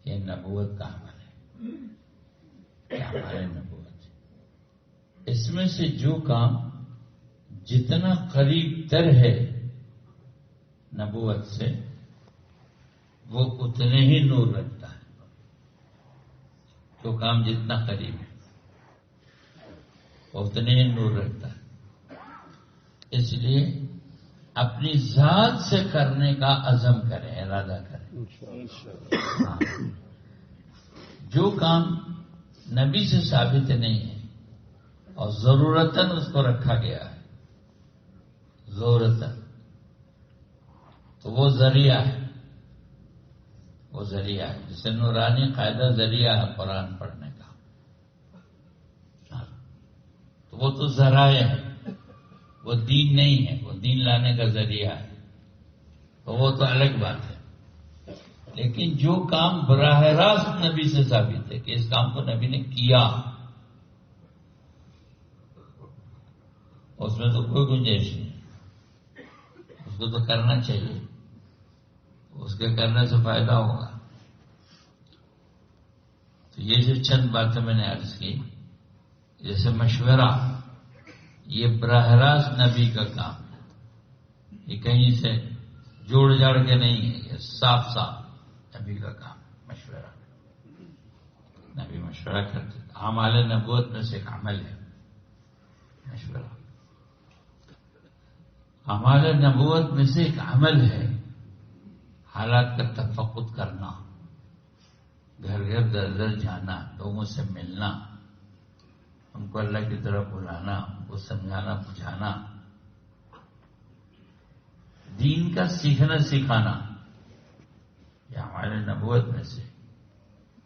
یہ نبوت کا عمل ہے. یہ ہمارے نبوت ہے. اس میں سے جو کام جتنا قریب تر ہے نبوت سے وہ اتنے ہی نور رکھتا ہے. جو کام جتنا قریب ہے وہ اتنے ہی نور رکھتا ہے. اس لیے اپنی ذات سے کرنے کا عزم کریں، ارادہ کریں. ہاں، جو کام نبی سے ثابت نہیں ہے اور ضرورتاً اس کو رکھا گیا ہے، ضرورتاً، تو وہ ذریعہ ہے، وہ ذریعہ ہے، جسے نورانی قاعدہ ذریعہ ہے قرآن پڑھنے کا، تو وہ تو ذرائع ہے، وہ دین نہیں ہے، وہ دین لانے کا ذریعہ ہے، تو وہ تو الگ بات ہے۔ لیکن جو کام براہ راست نبی سے ثابت ہے کہ اس کام کو نبی نے کیا، اس میں تو کوئی گنجائش نہیں، اس کو تو کرنا چاہیے، اس کے کرنے سے فائدہ ہوگا۔ تو یہ جو چند باتیں میں نے عرض کی، جیسے مشورہ، یہ براہ راست نبی کا کام ہے، یہ کہیں سے جوڑ جاڑ کے نہیں ہے، یہ صاف صاف نبی کا کام مشورہ، نبی مشورہ کرتے، اعمال نبوت میں سے ایک عمل ہے مشورہ، اعمال نبوت میں سے ایک عمل ہے حالات کا تفقد کرنا، گھر گھر در در جانا، لوگوں سے ملنا، ان کو اللہ کی طرف بلانا، ان کو سمجھانا بجھانا، دین کا سیکھنا سکھانا، یہ ہمارے نبوت میں سے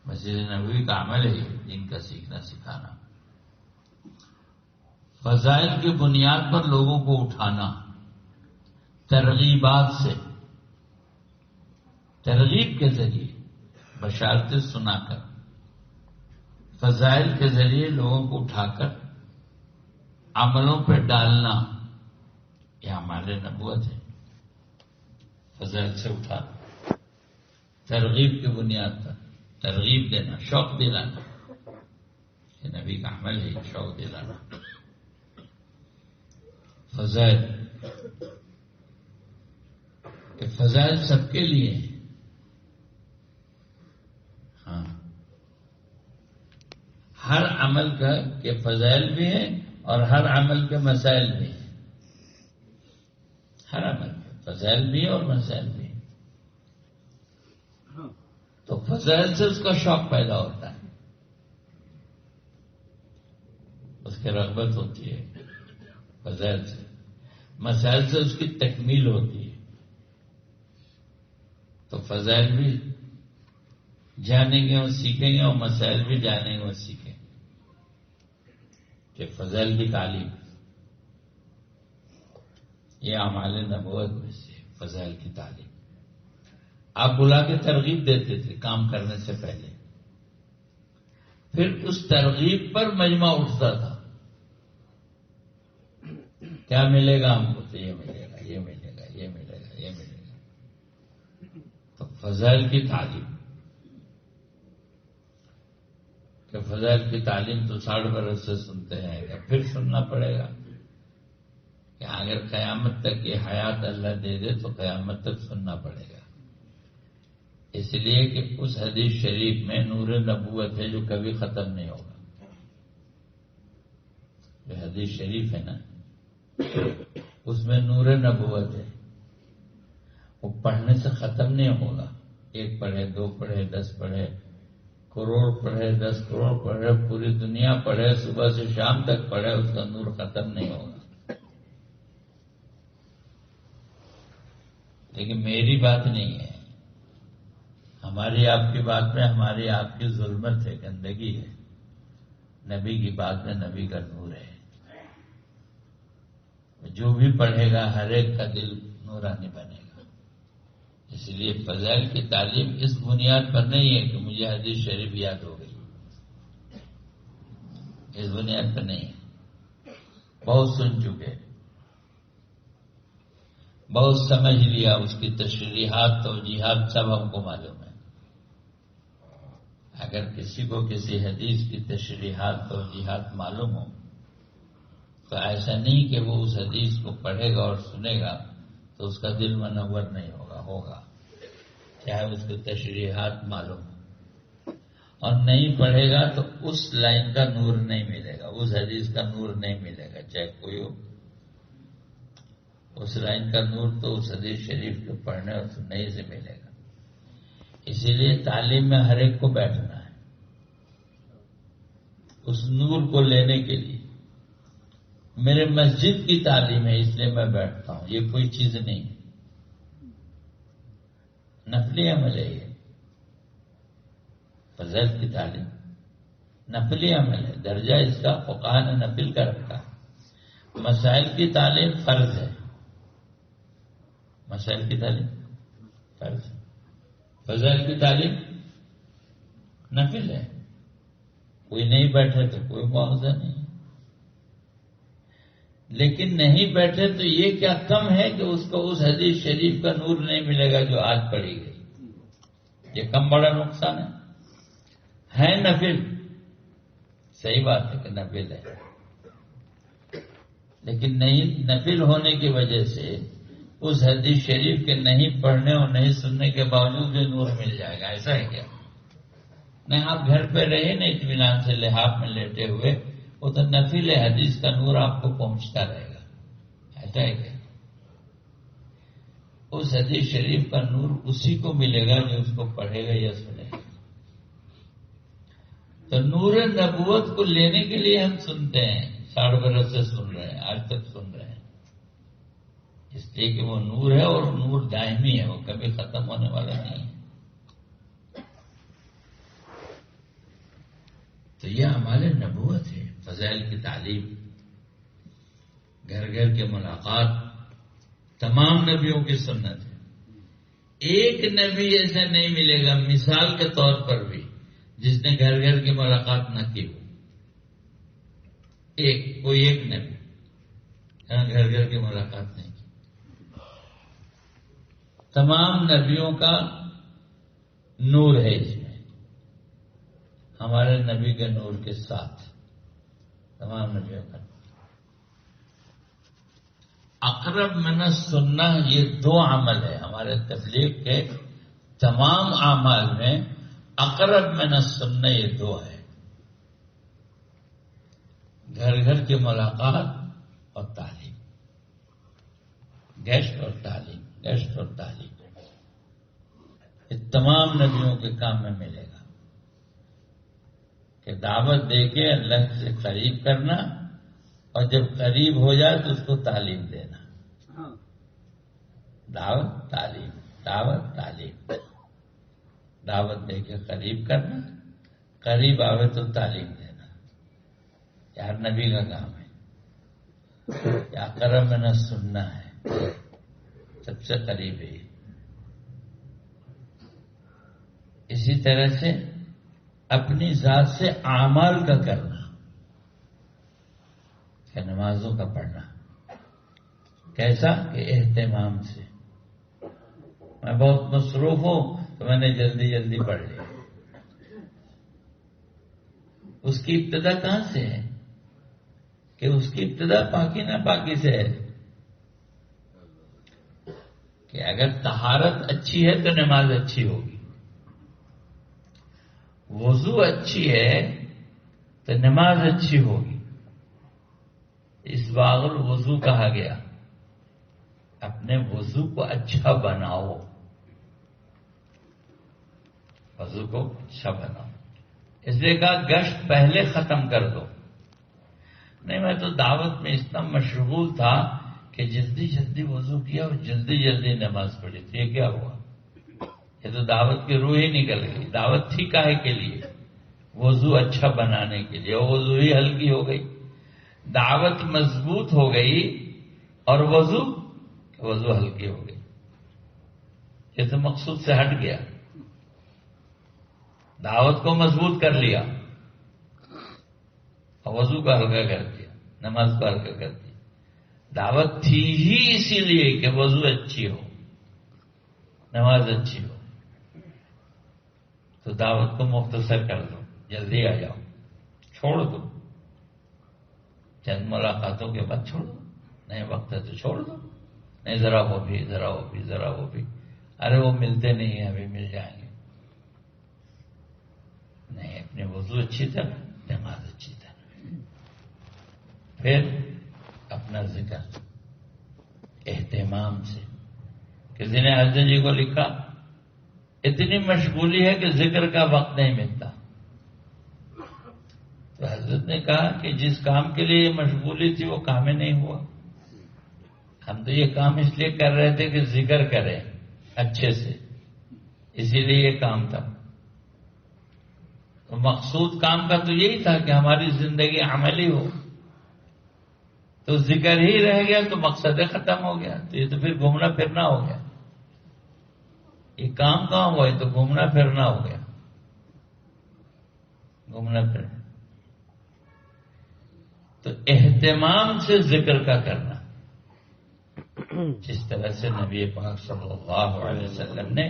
مسجد نبوی کا عمل ہے، دین کا سیکھنا سکھانا، فضائل کی بنیاد پر لوگوں کو اٹھانا، ترغیبات سے، ترغیب کے ذریعے، بشارتیں سنا کر، فضائل کے ذریعے لوگوں کو اٹھا کر عملوں پہ ڈالنا، یہ ہمارے نبوت ہے، فضائل سے اٹھانا، ترغیب کی بنیاد پر ترغیب دینا، شوق دلانا، یہ نبی کا عمل ہے، شوق دلانا، فضائل، کہ فضائل سب کے لیے ہیں، ہاں، ہر عمل کا کے فضائل بھی ہیں اور ہر عمل کے مسائل بھی ہیں، ہر عمل کے فضائل بھی ہیں اور مسائل بھی ہیں، تو فضائل سے اس کا شوق پیدا ہوتا ہے، اس کی رغبت ہوتی ہے فضائل سے، مسائل سے اس کی تکمیل ہوتی ہے، تو فضائل بھی جانیں گے اور سیکھیں گے اور مسائل بھی جانیں گے اور سیکھیں گے، کہ فضائل کی تعلیم، یہ اعمال نبوت میں سے فضائل کی تعلیم، آپ بلا کے ترغیب دیتے تھے کام کرنے سے پہلے، پھر اس ترغیب پر مجمع اٹھتا تھا، کیا ملے گا ہم کو، تو یہ ملے گا، یہ ملے گا، یہ ملے گا، یہ ملے گا، تو فضائل کی تعلیم، کہ فضائل کی تعلیم تو 60 برس سے سنتے ہیں، کہ پھر سننا پڑے گا، کہ اگر قیامت تک یہ حیات اللہ دے دے تو قیامت تک سننا پڑے گا، اس لیے کہ اس حدیث شریف میں نور نبوت ہے جو کبھی ختم نہیں ہوگا، جو حدیث شریف ہے نا اس میں نور نبوت ہے، وہ پڑھنے سے ختم نہیں ہوگا، 1 پڑھے 2 پڑھے 10 پڑھے، کروڑ پڑھے 10 کروڑ پڑھے، پوری دنیا پڑھے، صبح سے شام تک پڑھے، اس کا نور ختم نہیں ہوگا۔ لیکن میری بات نہیں ہے، ہماری آپ کی بات میں ہماری آپ کی ظلمت ہے، گندگی ہے، نبی کی بات میں نبی کا نور ہے، جو بھی پڑھے گا ہر ایک کا دل نورانی بنے گا، اس لیے فضائل کی تعلیم اس بنیاد پر نہیں ہے کہ مجھے حدیث شریف یاد ہو گئی، اس بنیاد پر نہیں ہے، بہت سن چکے، بہت سمجھ لیا، اس کی تشریحات توجیحات سب ہم کو معلوم ہے، اگر کسی کو کسی حدیث کی تشریحات توجیحات معلوم ہو تو ایسا نہیں کہ وہ اس حدیث کو پڑھے گا اور سنے گا تو اس کا دل منور نہیں ہوگا، چاہے اس کو تشریحات معلوم ہو، اور نہیں پڑھے گا تو اس لائن کا نور نہیں ملے گا، اس حدیث کا نور نہیں ملے گا، چاہے کوئی ہو، اس لائن کا نور تو اس حدیث شریف کے پڑھنے اور سننے سے ملے گا۔ اسی لیے تعلیم میں ہر ایک کو بیٹھنا ہے اس نور کو لینے کے لیے. میرے مسجد کی تعلیم ہے اس لیے میں بیٹھتا ہوں، یہ کوئی چیز نہیں، نفلی عمل ہے. یہ فضل کی تعلیم نفلی عمل ہے، درجہ اس کا فقہاء نے نفل کا رکھا. مسائل کی تعلیم فرض ہے، مسائل کی تعلیم فرض ہے، فضل کی تعلیم نفل ہے. کوئی نہیں بیٹھے تو کوئی مواخذہ نہیں، لیکن نہیں بیٹھے تو یہ کیا کم ہے کہ اس کو اس حدیث شریف کا نور نہیں ملے گا جو آج پڑھی گئی. یہ کم بڑا نقصان ہے نفل. صحیح بات ہے کہ نفل ہے، لیکن نہیں نفل ہونے کی وجہ سے اس حدیث شریف کے نہیں پڑھنے اور نہیں سننے کے باوجود بھی نور مل جائے گا، ایسا ہے کیا؟ نہیں، آپ گھر پہ رہے نا اطمینان سے لحاف میں لیٹے ہوئے، وہ تو نفل حدیث کا نور آپ کو پہنچتا رہے گا، ایسا ہے کیا؟ اس حدیث شریف کا نور اسی کو ملے گا جو اس کو پڑھے گا یا سنے گا. تو نور نبوت کو لینے کے لیے ہم سنتے ہیں، 60 برس سے سن رہے ہیں، آج تک سن رہے ہیں، اس لیے کہ وہ نور ہے اور نور دائمی ہے، وہ کبھی ختم ہونے والا نہیں ہے. تو یہ اعمال نبوت ہے، فضائل کی تعلیم، گھر گھر کے ملاقات، تمام نبیوں کی سنت ہے. ایک نبی ایسا نہیں ملے گا مثال کے طور پر بھی جس نے گھر گھر کی ملاقات نہ کی ہو. کوئی ایک نبی گھر گھر کی ملاقات نہیں کی. تمام نبیوں کا نور ہے اس میں، ہمارے نبی کے نور کے ساتھ تمام نبیوں کا. اقرب من السنہ یہ 2 عمل ہے ہمارے تبلیغ کے تمام اعمال میں. اقرب من السنہ یہ 2 ہے، گھر گھر کی ملاقات اور تعلیم، گیسٹ اور تعلیم، گیسٹ اور تعلیم. یہ تمام نبیوں کے کام میں ملے گا کہ دعوت دے کے اللہ سے قریب کرنا اور جب قریب ہو جائے تو اس کو تعلیم دینا. دعوت تعلیم، دعوت تعلیم، دعوت دے کے قریب کرنا، قریب آوے تو تعلیم دینا. یار نبی کا کام ہے، یا کرم میں نہ سننا ہے، سب سے قریب ہے. اسی طرح سے اپنی ذات سے اعمال کا کرنا، کہ نمازوں کا پڑھنا کیسا کہ اہتمام سے. میں بہت مصروف ہوں تو میں نے جلدی جلدی پڑھ لیا. اس کی ابتدا کہاں سے ہے؟ کہ اس کی ابتدا پاکی ناپاکی سے ہے. کہ اگر طہارت اچھی ہے تو نماز اچھی ہوگی، وضو اچھی ہے تو نماز اچھی ہوگی. اس باغ الوضو کہا گیا، اپنے وضو کو اچھا بناؤ، وضو کو اچھا بناؤ. اس لیے کہا گشت پہلے ختم کر دو. نہیں، میں تو دعوت میں اتنا مشغول تھا کہ جلدی جلدی وضو کیا اور جلدی جلدی نماز پڑھی. تو یہ کیا ہوا؟ یہ تو دعوت کی روح ہی نکل گئی. دعوت تھی کاہے کے لیے؟ وضو اچھا بنانے کے لیے، اور وضو ہی ہلکی ہو گئی. دعوت مضبوط ہو گئی اور وضو ہلکی ہو گئی. یہ تو مقصود سے ہٹ گیا. دعوت کو مضبوط کر لیا اور وضو کو ہلکا کر دیا، نماز کو ہلکا کر دیا. دعوت تھی ہی اسی لیے کہ وضو اچھی ہو، نماز اچھی ہو. تو دعوت کو مختصر کر دو، جلدی آ جاؤ، چھوڑ دو. چند ملاقاتوں کے بعد چھوڑ دو. نہیں وقت ہے تو چھوڑ دو. نہیں ذرا وہ بھی، ذرا وہ بھی، ذرا وہ بھی. ارے وہ ملتے نہیں ہیں، ابھی مل جائیں گے. نہیں، اپنے وضو اچھی طرح، نماز اچھی طرح، پھر اپنا ذکر اہتمام سے. کسی نے حضرت جی کو لکھا اتنی مشغولی ہے کہ ذکر کا وقت نہیں ملتا. تو حضرت نے کہا کہ جس کام کے لیے یہ مشغولی تھی وہ کام ہی نہیں ہوا. ہم تو یہ کام اس لیے کر رہے تھے کہ ذکر کریں اچھے سے، اسی لیے یہ کام تھا. تو مقصود کام کا تو یہی تھا کہ ہماری زندگی عملی ہو. تو ذکر ہی رہ گیا تو مقصد ختم ہو گیا. تو یہ تو پھر گھومنا پھرنا ہو گیا. یہ کام کہاں ہوا؟ یہ تو گھومنا پھرنا ہو گیا. گھومنا پھرنا. تو اہتمام سے ذکر کا کرنا، جس طرح سے نبی پاک صلی اللہ علیہ وسلم نے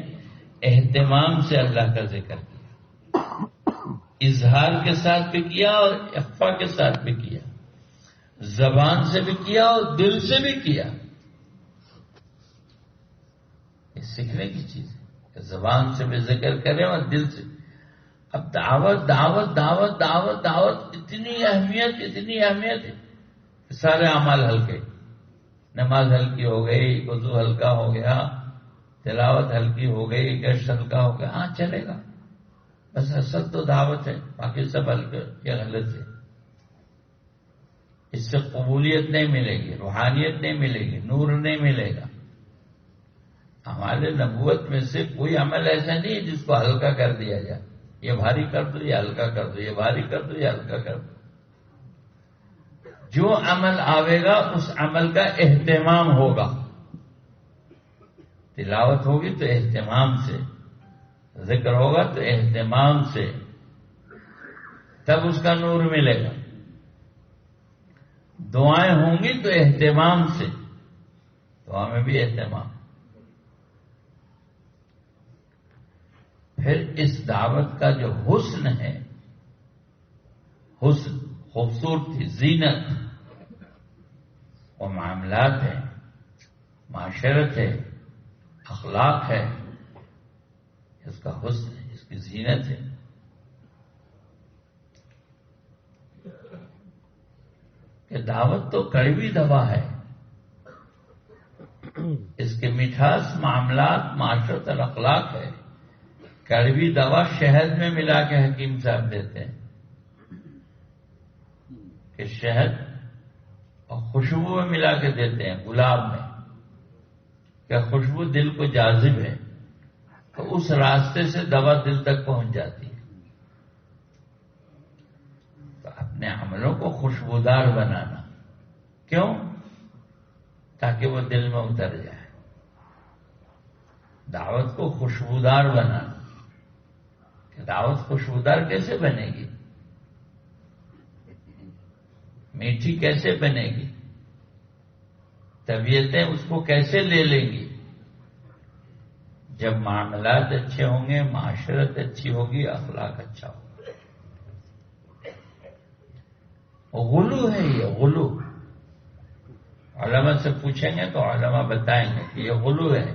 اہتمام سے اللہ کا ذکر کیا، اظہار کے ساتھ بھی کیا اور اخفا کے ساتھ بھی کیا، زبان سے بھی کیا اور دل سے بھی کیا. یہ سیکھنے کی چیز ہے کہ زبان سے بھی ذکر کریں اور دل سے. اب دعوت دعوت دعوت دعوت دعوت اتنی اہمیت ہے کہ سارے اعمال ہلکے. نماز ہلکی ہو گئی، وضو ہلکا ہو گیا، تلاوت ہلکی ہو گئی، گشت ہلکا ہو گیا، ہاں چلے گا. بس اصل تو دعوت ہے، باقی سب ہلکے. یہ غلط ہے. اس سے قبولیت نہیں ملے گی، روحانیت نہیں ملے گی، نور نہیں ملے گا. ہمارے نبوت میں سے کوئی عمل ایسا نہیں ہے جس کو ہلکا کر دیا جائے. یہ بھاری کر دو، یہ ہلکا کر دو، یہ بھاری کر دو، یہ ہلکا کر دو. جو عمل آئے گا اس عمل کا اہتمام ہوگا. تلاوت ہوگی تو اہتمام سے، ذکر ہوگا تو اہتمام سے، تب اس کا نور ملے گا. دعائیں ہوں گی تو اہتمام سے، دعا میں بھی اہتمام. پھر اس دعوت کا جو حسن ہے، حسن، خوبصورتی، زینت، وہ معاملات ہے، معاشرت ہے، اخلاق ہے. اس کا حسن ہے، اس کی زینت ہے. کہ دعوت تو کڑوی دوا ہے. اس کے مٹھاس معاملات، معاشرت اور اخلاق ہے. کڑوی دوا شہد میں ملا کے حکیم صاحب دیتے ہیں کہ شہد اور خوشبو میں ملا کے دیتے ہیں، گلاب میں، کہ خوشبو دل کو جاذب ہے تو اس راستے سے دوا دل تک پہنچ جاتی ہے. تو اپنے عملوں کو خوشبودار بنانا. کیوں؟ تاکہ وہ دل میں اتر جائے. دعوت کو خوشبودار بنانا. کہ دعوت خوشبودار کیسے بنے گی؟ میٹھی کیسے بنے گی؟ طبیعتیں اس کو کیسے لے لیں گی؟ جب معاملات اچھے ہوں گے، معاشرت اچھی ہوگی، اخلاق اچھا ہوگا. غلو ہے یہ، غلو. علماء سے پوچھیں گے تو علماء بتائیں گے کہ یہ غلو ہے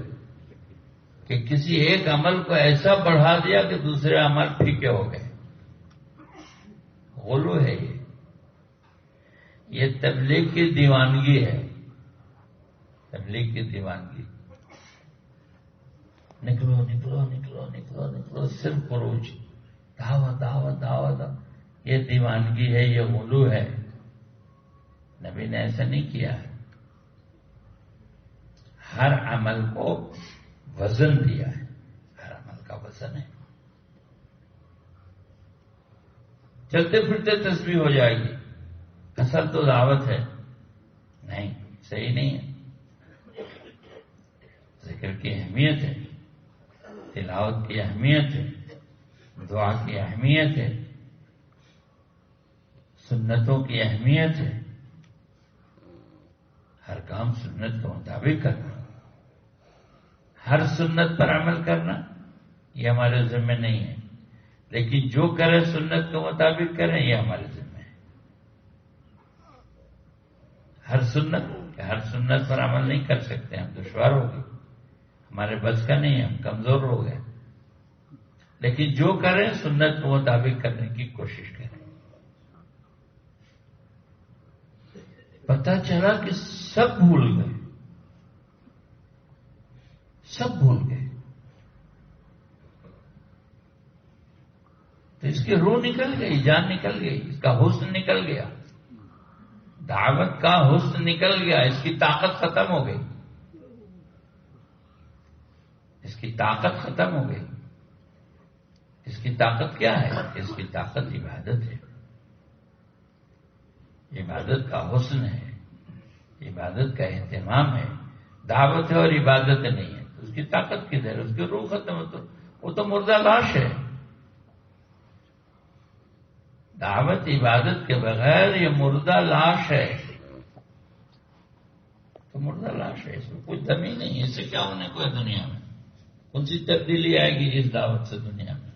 کہ کسی ایک عمل کو ایسا بڑھا دیا کہ دوسرے عمل پھیکے ہو گئے. غلو ہے یہ. یہ تبلیغ کی دیوانگی ہے. تبلیغ کی دیوانگی. نکلو نکلو نکلو نکلو نکلو، صرف خروج، دعوت دعوت دعوت. یہ دیوانگی ہے، یہ غلو ہے. نبی نے ایسا نہیں کیا. ہر عمل کو وزن دیا ہے. ہر عمل کا وزن ہے. چلتے پھرتے تسبیح ہو جائے گی، اصل تو دعوت ہے. نہیں، صحیح نہیں ہے. ذکر کی اہمیت ہے، تلاوت کی اہمیت ہے، دعا کی اہمیت ہے، سنتوں کی اہمیت ہے. ہر کام سنت کے مطابق کرنا، ہر سنت پر عمل کرنا یہ ہمارے ذمہ نہیں ہے. لیکن جو کرے سنت کے مطابق کریں یہ ہمارے ذمہ ہے. ہر سنت پر عمل نہیں کر سکتے، ہم دشوار ہو گئے، ہمارے بس کا نہیں ہے، ہم کمزور ہو گئے. لیکن جو کریں سنت کے مطابق کرنے کی کوشش کریں. پتہ چلا کہ سب بھول گئے، سب بھول گئے. اس کی روح نکل گئی، جان نکل گئی، اس کا حسن نکل گیا، دعوت کا حسن نکل گیا، اس کی طاقت ختم ہو گئی، اس کی طاقت ختم ہو گئی۔ اس کی طاقت کیا ہے؟ اس کی طاقت عبادت ہے، عبادت کا حسن ہے، عبادت کا اہتمام ہے۔ دعوت ہے اور عبادت نہیں ہے، اس کی طاقت کدھر ہے؟ اس کی روح ختم ہو، تو وہ تو مردہ لاش ہے۔ دعوت عبادت کے بغیر یہ مردہ لاش ہے، تو مردہ لاش ہے، اس میں کوئی دم ہی نہیں ہے۔ اس سے کیا ہونے کو ہے دنیا میں؟ کون سی تبدیلی آئے گی اس دعوت سے دنیا میں؟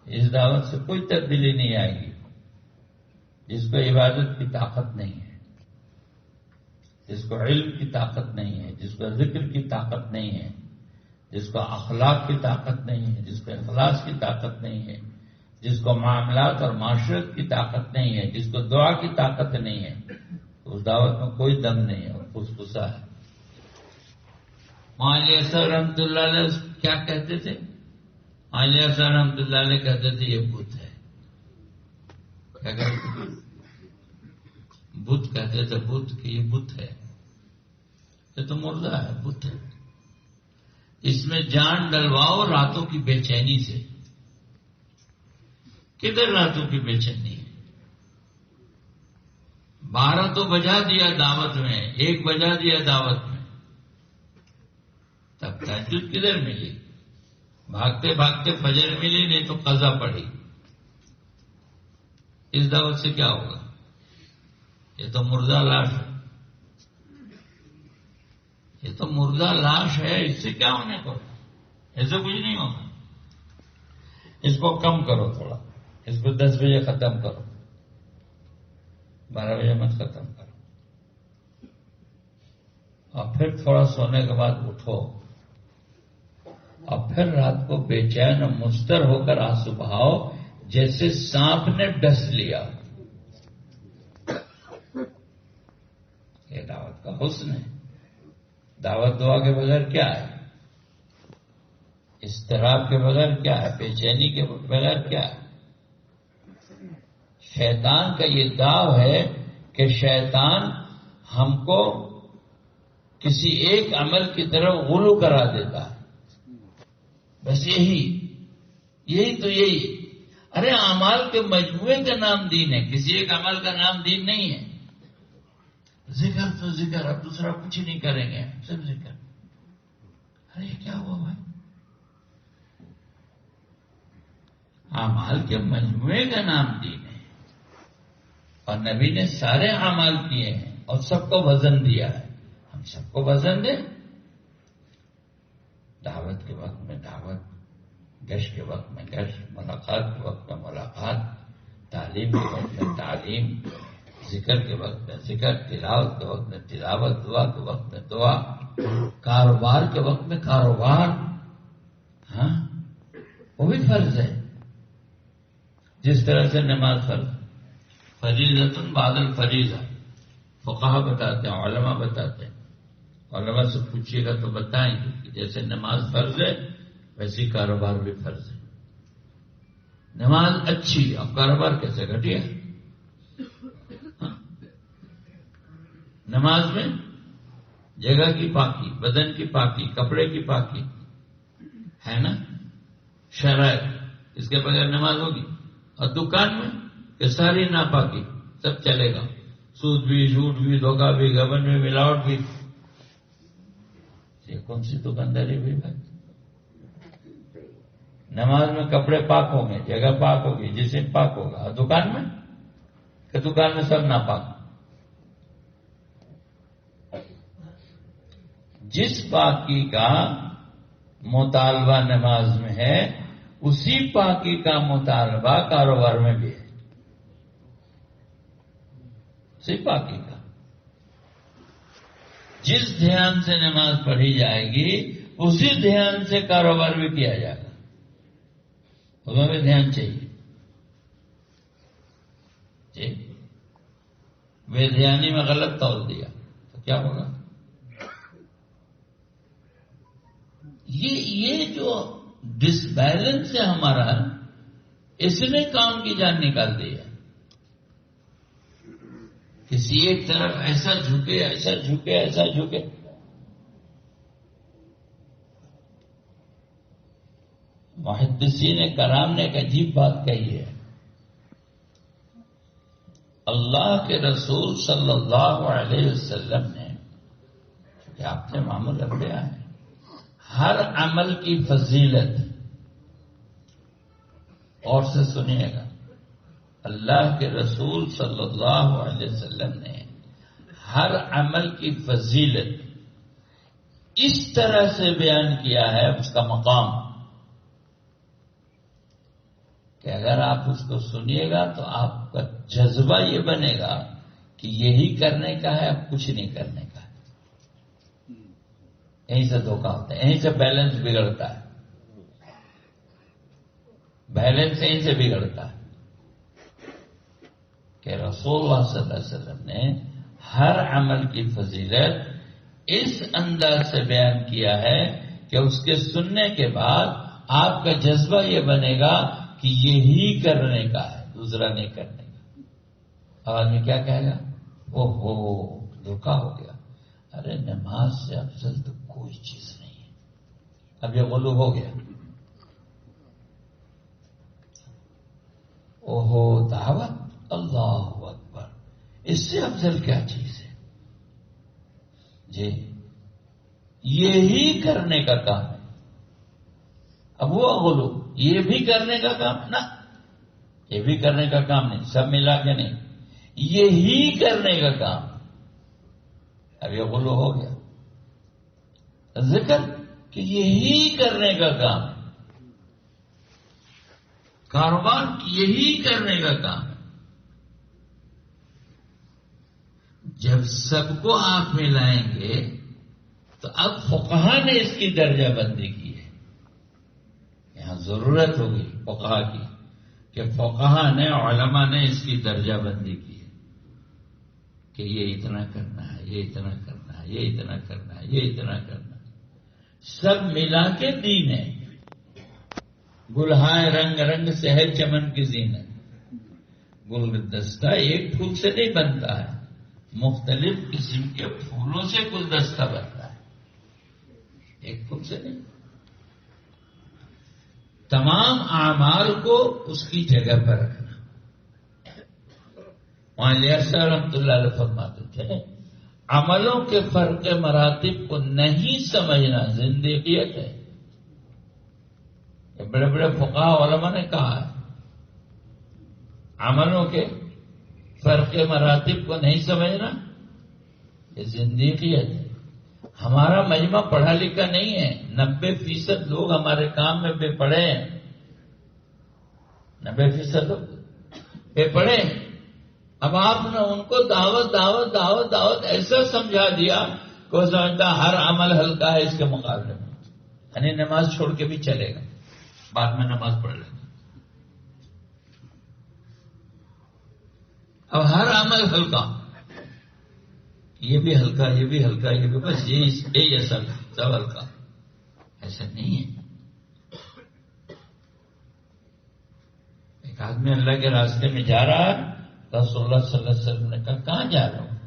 اس دعوت سے کوئی تبدیلی نہیں آئے گی جس کو عبادت کی طاقت نہیں ہے، جس کو علم کی طاقت نہیں ہے، جس کو ذکر کی طاقت نہیں ہے، جس کو اخلاق کی طاقت نہیں ہے، جس کو اخلاص کی طاقت نہیں ہے، جس کو معاملات اور معاشرت کی طاقت نہیں ہے، جس کو دعا کی طاقت نہیں ہے، اس دعوت میں کوئی دم نہیں ہے اور فسفسا ہے۔ مولانا صاحب رحمۃ اللہ علیہ کیا کہتے تھے؟ مولانا صاحب رحمۃ اللہ علیہ کہتے تھے یہ بت ہے۔ کیا کہتے تھے؟ بت کہتے تھے، بت کہ یہ بت ہے، یہ تو مردہ ہے، بت ہے، اس میں جان ڈلواؤ راتوں کی بے چینی سے۔ کدھر راتوں کی بے چینی ہے؟ 12 تو بجا دیا دعوت میں، 1 بجا دیا دعوت میں، تب تہجد کدھر ملی؟ بھاگتے بھاگتے فجر ملی، نہیں تو قضا پڑی۔ اس دعوت سے کیا ہوگا؟ یہ تو مردہ لاش ہے، یہ تو مردہ لاش ہے، اس سے کیا ہونے کو؟ ایسے کچھ نہیں ہوگا۔ اس کو کم کرو تھوڑا، اس کو 10 بجے ختم کرو، 12 بجے مت ختم کرو، اور پھر تھوڑا سونے کے بعد اٹھو، اور پھر رات کو بے چین اور مستر ہو کر آنسو بہاؤ جیسے سانپ نے ڈس لیا۔ یہ دعوت کا حسن ہے۔ دعوت دعا کے بغیر کیا ہے؟ اضطراب کے بغیر کیا ہے؟ بے چینی کے بغیر کیا ہے؟ شیطان کا یہ داو ہے کہ شیطان ہم کو کسی ایک عمل کی طرف غلو کرا دیتا ہے، بس یہی تو یہی۔ ارے اعمال کے مجموعے کا نام دین ہے، کسی ایک عمل کا نام دین نہیں ہے۔ ذکر تو ذکر، اب دوسرا کچھ نہیں کریں گے، صرف ذکر۔ ارے یہ کیا ہوا بھائی؟ اعمال کے مجموعے کا نام دین ہے، اور نبی نے سارے اعمال کیے ہیں اور سب کو وزن دیا ہے، ہم سب کو وزن دیں۔ دعوت کے وقت میں دعوت، گشت کے وقت میں گشت، ملاقات کے وقت میں ملاقات، تعلیم کے وقت میں تعلیم، ذکر کے وقت میں ذکر، تلاوت کے وقت میں تلاوت، دعا کے وقت میں دعا، کاروبار کے وقت میں کاروبار۔ ہاں وہ بھی فرض ہے، جس طرح سے نماز فرض، فریضۃ بعد الفریضہ، فقہا بتاتے ہیں، علماء بتاتے ہیں۔ علماء سے پوچھیے گا تو بتائیں گے کہ جیسے نماز فرض ہے ویسے کاروبار بھی فرض ہے۔ نماز اچھی، اب کاروبار کیسے گھٹیا؟ نماز میں جگہ کی پاکی، بدن کی پاکی، کپڑے کی پاکی ہے نا، شرائط، اس کے بغیر نماز ہوگی؟ اور دکان میں کہ ساری ناپاکی، سب چلے گا، سود بھی، جھوٹ بھی، دھوکہ بھی، گبن بھی، ملاوٹ بھی۔ یہ کون سی دکانداری ہوئی بھائی؟ نماز میں کپڑے پاک ہوں گے، جگہ پاک ہوگی، جسم پاک ہوگا، اور دکان میں کہ دکان میں سب ناپاک۔ جس پاکی کا مطالبہ نماز میں ہے اسی پاکی کا مطالبہ کاروبار میں بھی ہے، اسی پاکی کا۔ جس دھیان سے نماز پڑھی جائے گی اسی دھیان سے کاروبار بھی کیا جائے گا، اس میں بھی دھیان چاہیے جی۔ بے دھیانی میں غلط تول دیا تو کیا ہوگا؟ یہ جو ڈس بیلنس ہے ہمارا، اس نے کام کی جان نکال دی ہے. کسی ایک طرف ایسا جھکے ایسا جھکے ایسا جھکے. محدثین کرام نے ایک عجیب بات کہی ہے. اللہ کے رسول صلی اللہ علیہ وسلم نے، کہ آپ نے معمول انبیاء ہیں، ہر عمل کی فضیلت، اور سے سنیے گا، اللہ کے رسول صلی اللہ علیہ وسلم نے ہر عمل کی فضیلت اس طرح سے بیان کیا ہے، اس کا مقام، کہ اگر آپ اس کو سنیے گا تو آپ کا جذبہ یہ بنے گا کہ یہی کرنے کا ہے، اب کچھ نہیں کرنے کا ہے. یہیں سے دھوکہ ہوتا ہے، یہیں سے بیلنس بگڑتا ہے، بیلنس یہیں سے بگڑتا ہے. کہ رسول اللہ صلی اللہ علیہ وسلم نے ہر عمل کی فضیلت اس انداز سے بیان کیا ہے کہ اس کے سننے کے بعد آپ کا جذبہ یہ بنے گا کہ یہی کرنے کا ہے، دوسرا نہیں کرنے کا. آدمی کیا کہے گا؟ اوہو دھوکہ ہو گیا، ارے نماز سے افضل تو کوئی چیز نہیں ہے. اب یہ غلو ہو گیا. اوہو دعوت، اللہ اکبر، اس سے افضل کیا چیز ہے؟ جی یہی کرنے کا کام ہے. اب وہ غلو، یہ بھی کرنے کا کام نہ، یہ بھی کرنے کا کام نہیں، سب ملا کے نہیں، یہی کرنے کا کام. اب یہ غلو ہو گیا. ذکر کہ یہی کرنے کا کام، کاروبار یہی کرنے کا کام. جب سب کو آپ ملائیں گے تو اب فقہا نے اس کی درجہ بندی کی ہے. یہاں ضرورت ہوگی فقہا کی، کہ فقہا نے، علماء نے اس کی درجہ بندی کی ہے کہ یہ اتنا کرنا ہے، یہ اتنا کرنا ہے، یہ اتنا کرنا ہے، یہ اتنا کرنا ہے. سب ملا کے دین ہے. گلہائے رنگ رنگ سے ہے چمن کی زینت. گلدستہ ایک پھول سے نہیں بنتا ہے، مختلف قسم کے پھولوں سے گلدستہ بنتا ہے، ایک پھول سے نہیں. تمام اعمال کو اس کی جگہ پر رکھنا. مولانا صاحب رحمۃ اللہ علیہ فرماتے تھے عملوں کے فرق مراتب کو نہیں سمجھنا زندگیت ہے. یہ بڑے بڑے فقہاء علماء نے کہا ہے عملوں کے فرق مراتب کو نہیں سمجھنا یہ زندگیت ہے. ہمارا مجمع پڑھا لکھا نہیں ہے، 90% لوگ ہمارے کام میں بے پڑھے ہیں، 90% لوگ بے پڑھے. اب آپ نے ان کو دعوت دعوت دعوت دعوت ایسا سمجھا دیا کہ وہ سمجھتا ہر عمل ہلکا ہے اس کے مقابلے میں، یعنی نماز چھوڑ کے بھی چلے گا، بعد میں نماز پڑھ لے گا. اب ہر عمل ہلکا، یہ بھی ہلکا، یہ بھی ہلکا، یہ بھی، بس یہی اصل ہے، سب ہلکا. ایسا نہیں ہے. ایک آدمی اللہ کے راستے میں جا رہا ہے، رسول اللہ صلی اللہ علیہ وسلم نے کہا کہاں جا رہا ہوں؟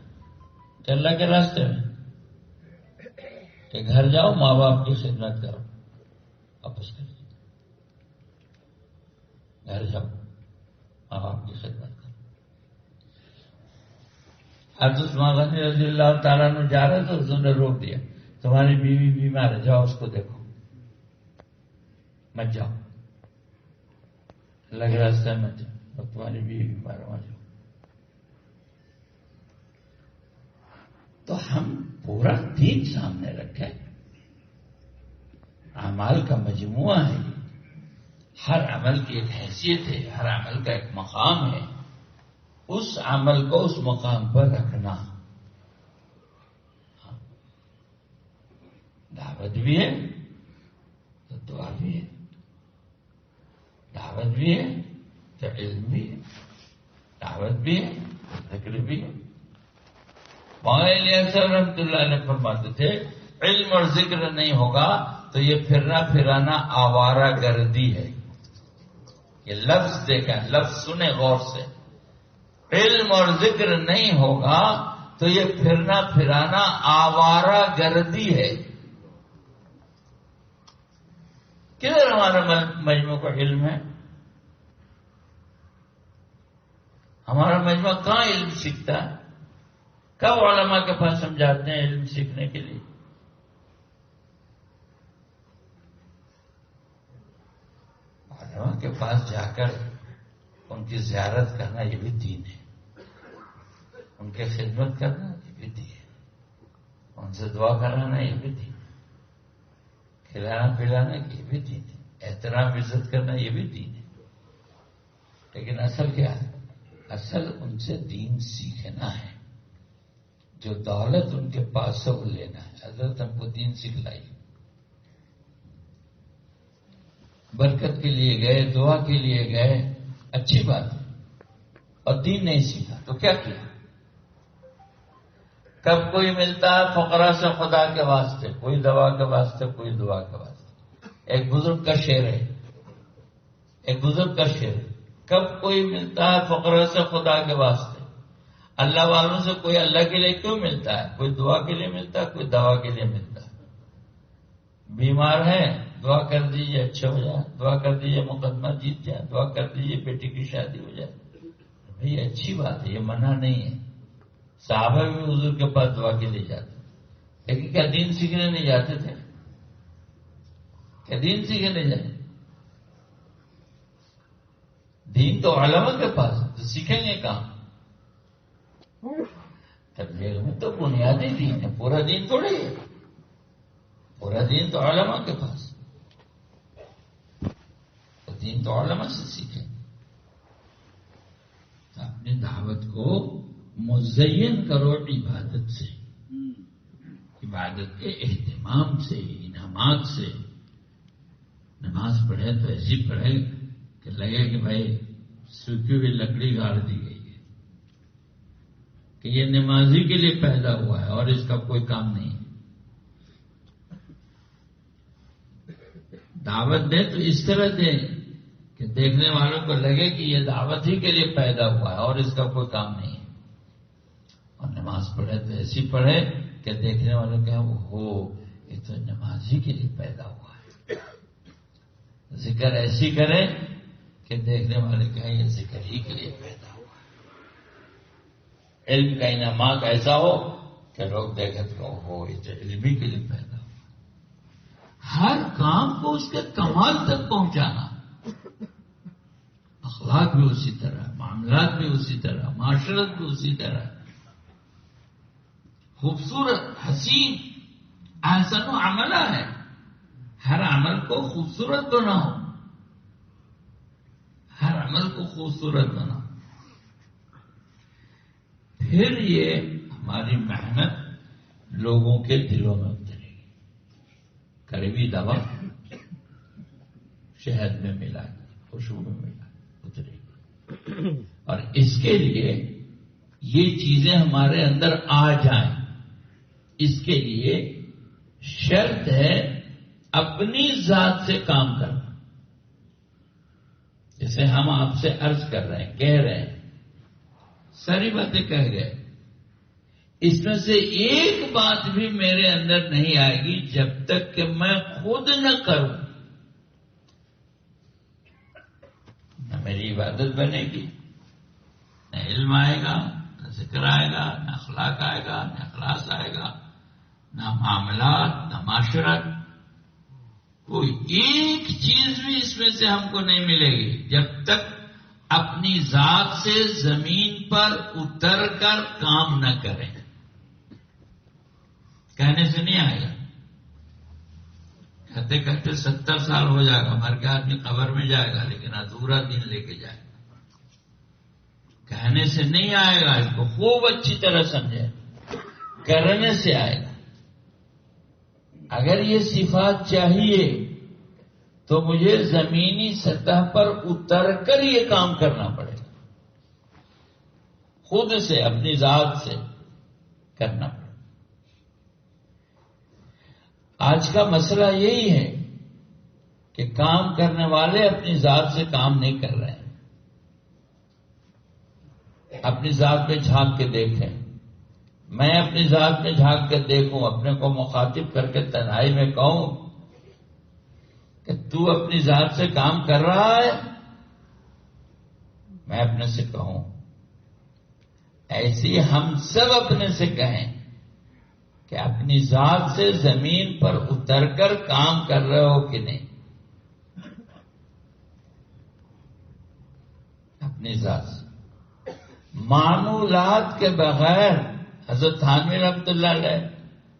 کہ اللہ کے راستے میں. کہ گھر جاؤ، ماں باپ کی خدمت کرو، واپس کر دو. گھر جاؤ، ماں باپ کی خدمت کرو. حضرت عثمان غنی رضی اللہ تعالیٰ نے جا رہے تو حضور نے روک دیا، تمہاری بیوی بیمار ہے، جاؤ اس کو دیکھو، مت جاؤ، اللہ کے راستے میں مت جاؤ، تمہاری بیوی بیمار ہے، وہاں جاؤ. تو ہم پورا دین سامنے رکھے، اعمال کا مجموعہ ہے. ہر عمل کی ایک حیثیت ہے، ہر عمل کا ایک مقام ہے. اس عمل کو اس مقام پر رکھنا. دعوت بھی ہے تو دعا بھی ہے، دعوت بھی ہے تو علم بھی ہے، دعوت بھی ہے ذکر بھی ہے. مولانا صاحب رحمۃ اللہ علیہ فرماتے تھے علم اور ذکر نہیں ہوگا تو یہ پھرنا پھرانا آوارہ گردی ہے. یہ لفظ دیکھیں، لفظ سنیں غور سے. علم اور ذکر نہیں ہوگا تو یہ پھرنا پھرانا آوارہ گردی ہے. کدھر ہمارا مجموع کا علم ہے؟ ہمارا مجموعہ کہاں علم سیکھتا ہے؟ کب علماء کے پاس ہم جاتے ہیں علم سیکھنے کے لیے؟ علماء کے پاس جا کر ان کی زیارت کرنا یہ بھی دین ہے، ان کی خدمت کرنا یہ بھی دین ہے، ان سے دعا کرانا یہ بھی دین ہے، کھلانا پلانا یہ بھی دین ہے، احترام عزت کرنا یہ بھی دین ہے. لیکن اصل کیا ہے؟ اصل ان سے دین سیکھنا ہے. جو دولت ان کے پاس سے وہ لینا ہے. حضرت ہم کو دین سکھلائی، برکت کے لیے گئے، دعا کے لیے گئے، اچھی بات ہے، اور دین نہیں سیکھا تو کیا کیا؟ کب کوئی ملتا ہے فقراء سے خدا کے واسطے، کوئی دوا کے واسطے، کوئی دعا کے واسطے. ایک بزرگ کا شعر ہے، ایک بزرگ کا شعر ہے، کب کوئی ملتا ہے فقراء سے خدا کے واسطے، اللہ والوں سے کوئی اللہ کے لیے کیوں ملتا ہے؟ کوئی دعا کے لیے ملتا ہے، کوئی دوا کے لیے ملتا ہے. بیمار ہے، دعا کر دیجئے اچھا ہو جائے، دعا کر دیجئے مقدمہ جیت جائے، دعا کر دیجئے بیٹی کی شادی ہو جائے. بھئی اچھی بات ہے، یہ منع نہیں ہے. صحابہ بھی حضور کے پاس دعا کے لیے جاتے، لیکن کیا دین سیکھنے نہیں جاتے تھے؟ کیا دین سیکھنے جاتے؟ دین تو علماء کے پاس ہے، تو سیکھیں گے کہاں؟ تبلیغ میں تو بنیادی دین ہے، پورا دین تھوڑی ہے. پورا دین تو علماء کے پاس، تو دین تو علماء سے سیکھیں. اپنی دعوت کو مزین کرو عبادت سے، عبادت کے اہتمام سے، انعامات سے. نماز پڑھے تو ایسی پڑھے کہ لگے کہ بھائی سوکھی ہوئی لکڑی گاڑ دی گئی ہے، کہ یہ نمازی کے لیے پیدا ہوا ہے اور اس کا کوئی کام نہیں. دعوت دے تو اس طرح دے کہ دیکھنے والوں کو لگے کہ یہ دعوت ہی کے لیے پیدا ہوا ہے اور اس کا کوئی کام نہیں ہے. اور نماز پڑھے تو ایسی پڑھے کہ دیکھنے والوں کہ ہو یہ تو نمازی کے لیے پیدا ہوا ہے. ذکر ایسی کرے کہ دیکھنے والے کہیں یہ ذکر ہی کے لیے پیدا ہوا ہے. علم کا انعامات ایسا ہو کہ لوگ دیکھیں تو ہو یہ تو علم ہی کے لیے پیدا ہوا. ہر کام کو اس کے کمال تک پہنچانا، اخلاق بھی اسی طرح، معاملات بھی اسی طرح، معاشرت بھی اسی طرح. خوبصورت، حسین، احسن و عملہ ہے. ہر عمل کو خوبصورت بناؤ، ہر عمل کو خوبصورت بناؤ. پھر یہ ہماری محنت لوگوں کے دلوں میں اترے گی. قریبی دوا شہد میں ملا کے، خوشبو میں ملا کے اترے گی. اور اس کے لیے یہ چیزیں ہمارے اندر آ جائیں، اس کے لیے شرط ہے اپنی ذات سے کام کرنا. جیسے ہم آپ سے عرض کر رہے ہیں، کہہ رہے ہیں، ساری باتیں کہہ گئے، اس میں سے ایک بات بھی میرے اندر نہیں آئے گی جب تک کہ میں خود نہ کروں. نہ میری عبادت بنے گی، نہ علم آئے گا، نہ ذکر آئے گا، نہ اخلاق آئے گا، نہ اخلاص آئے گا، نہ معاملات، نہ معاشرت. کوئی ایک چیز بھی اس میں سے ہم کو نہیں ملے گی جب تک اپنی ذات سے زمین پر اتر کر کام نہ کریں. کہنے سے نہیں آئے گا. کہتے کہتے 70 سال ہو جائے گا، مر کے آدمی قبر میں جائے گا لیکن ادھورا دین لے کے جائے گا. کہنے سے نہیں آئے گا، اس کو خوب اچھی طرح سمجھے، کرنے سے آئے گا. اگر یہ صفات چاہیے تو مجھے زمینی سطح پر اتر کر یہ کام کرنا پڑے گا، خود سے، اپنی ذات سے کرنا پڑے گا. آج کا مسئلہ یہی ہے کہ کام کرنے والے اپنی ذات سے کام نہیں کر رہے ہیں. اپنی ذات پہ جھانک کے دیکھیں. میں اپنی ذات میں جھانک کے دیکھوں، اپنے کو مخاطب کر کے تنہائی میں کہوں کہ تو اپنی ذات سے کام کر رہا ہے. میں اپنے سے کہوں. ایسی ہم سب اپنے سے کہیں کہ اپنی ذات سے زمین پر اتر کر کام کر رہے ہو کہ نہیں. اپنی ذات سے معمولات کے بغیر حضرت تھانوی رحمۃ اللہ علیہ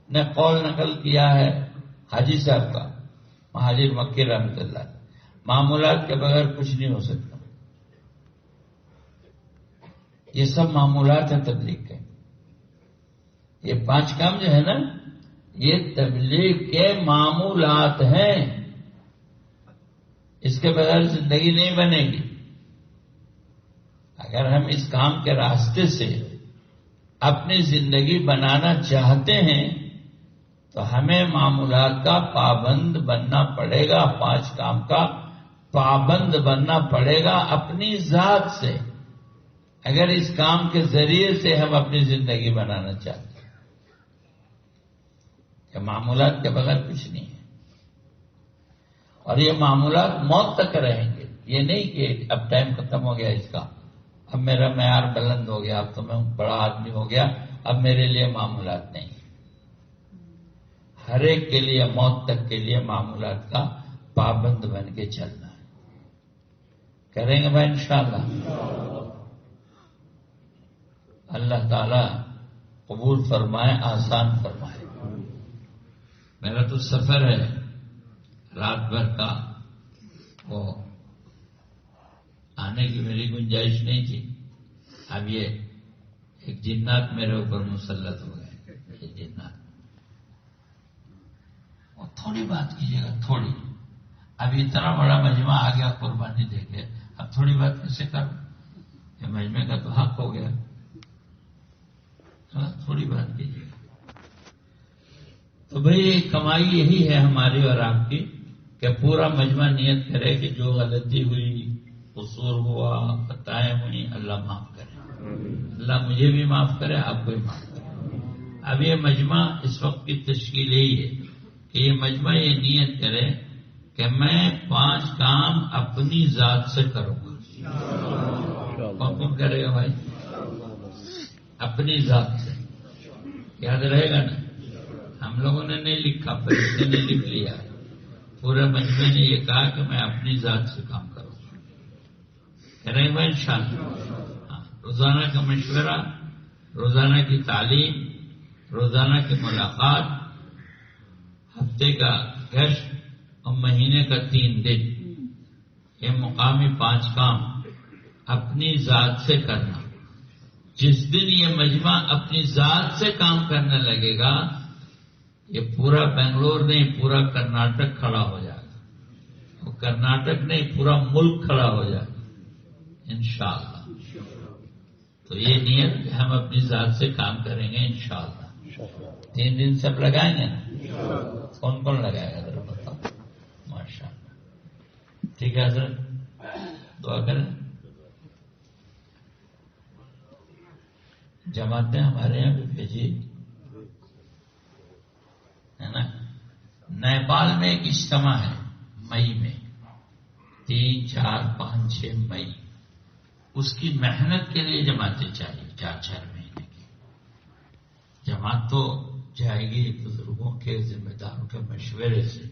نے قول نقل کیا ہے حاجی صاحب کا، مہاجر مکی رحمۃ اللہ، معمولات کے بغیر کچھ نہیں ہو سکتا. یہ سب معمولات ہیں تبلیغ کے. یہ 5 کام جو ہے نا، یہ تبلیغ کے معمولات ہیں. اس کے بغیر زندگی نہیں بنے گی. اگر ہم اس کام کے راستے سے اپنی زندگی بنانا چاہتے ہیں تو ہمیں معمولات کا پابند بننا پڑے گا. 5 کام کا پابند بننا پڑے گا اپنی ذات سے، اگر اس کام کے ذریعے سے ہم اپنی زندگی بنانا چاہتے ہیں. کہ معمولات کے بغیر کچھ نہیں ہے. اور یہ معمولات موت تک رہیں گے. یہ نہیں کہ اب ٹائم ختم ہو گیا اس کا، اب میرا معیار بلند ہو گیا، اب تو میں بڑا آدمی ہو گیا، اب میرے لیے معمولات نہیں. ہر ایک کے لیے موت تک کے لیے معمولات کا پابند بن کے چلنا ہے. کریں گے بھائی انشاءاللہ. اللہ تعالی قبول فرمائے، آسان فرمائے. میرا تو سفر ہے رات بھر کا، وہ آنے کی میری گنجائش نہیں تھی. اب یہ ایک جنات میرے اوپر مسلط ہو گئے. یہ جنات وہ تھوڑی بات کیجیے گا، تھوڑی. اب اتنا بڑا مجمع آ گیا قربانی دے کے، اب تھوڑی بات کیسے کروں؟ یہ مجمع کا تو حق ہو گیا. تھوڑی بات کیجیے گا. تو بھئی کمائی یہی ہے ہماری اور آپ کی کہ پورا مجمع نیت کرے کہ جو غلطی ہوئی، قصور ہوا، خطائیں ہوئی، اللہ معاف کرے. اللہ مجھے بھی معاف کرے، آپ کو بھی معاف کرے. اب یہ مجمع اس وقت کی تشکیل یہی ہے کہ یہ مجمع یہ نیت کرے کہ میں 5 کام اپنی ذات سے کروں گا. کون کون کرے گا بھائی؟ اپنی ذات سے. یاد رہے گا نا؟ ہم لوگوں نے نہیں لکھا، فرشتے نے لکھ لیا. پورے مجمع نے یہ کہا کہ میں اپنی ذات سے کام کروں گا. کریں گے انشاءاللہ. روزانہ کا مشورہ، روزانہ کی تعلیم، روزانہ کی ملاقات، ہفتے کا گشت اور مہینے کا 3 دن، یہ مقامی 5 کام اپنی ذات سے کرنا. جس دن یہ مجمع اپنی ذات سے کام کرنے لگے گا، یہ پورا بنگلور نہیں، پورا کرناٹک کھڑا ہو جائے گا. وہ کرناٹک نہیں، پورا ملک کھڑا ہو جائے گا انشاءاللہ. تو یہ نیت کہ ہم اپنی ذات سے کام کریں گے انشاءاللہ. 3 دن سب لگائیں گے نا؟ کون کون لگائے گا ذرا بتاؤ. ماشاءاللہ. ٹھیک ہے حضرت، دعا کریں. جماعتیں ہمارے یہاں بھی بھیجی ہے نا. نیپال میں ایک اجتماع ہے مئی میں، 3، 4، 5، 6 مئی. اس کی محنت کے لیے جماعتیں چاہیے. 4 مہینے کی جماعت تو جائے گی بزرگوں کے، ذمہ داروں کے مشورے سے.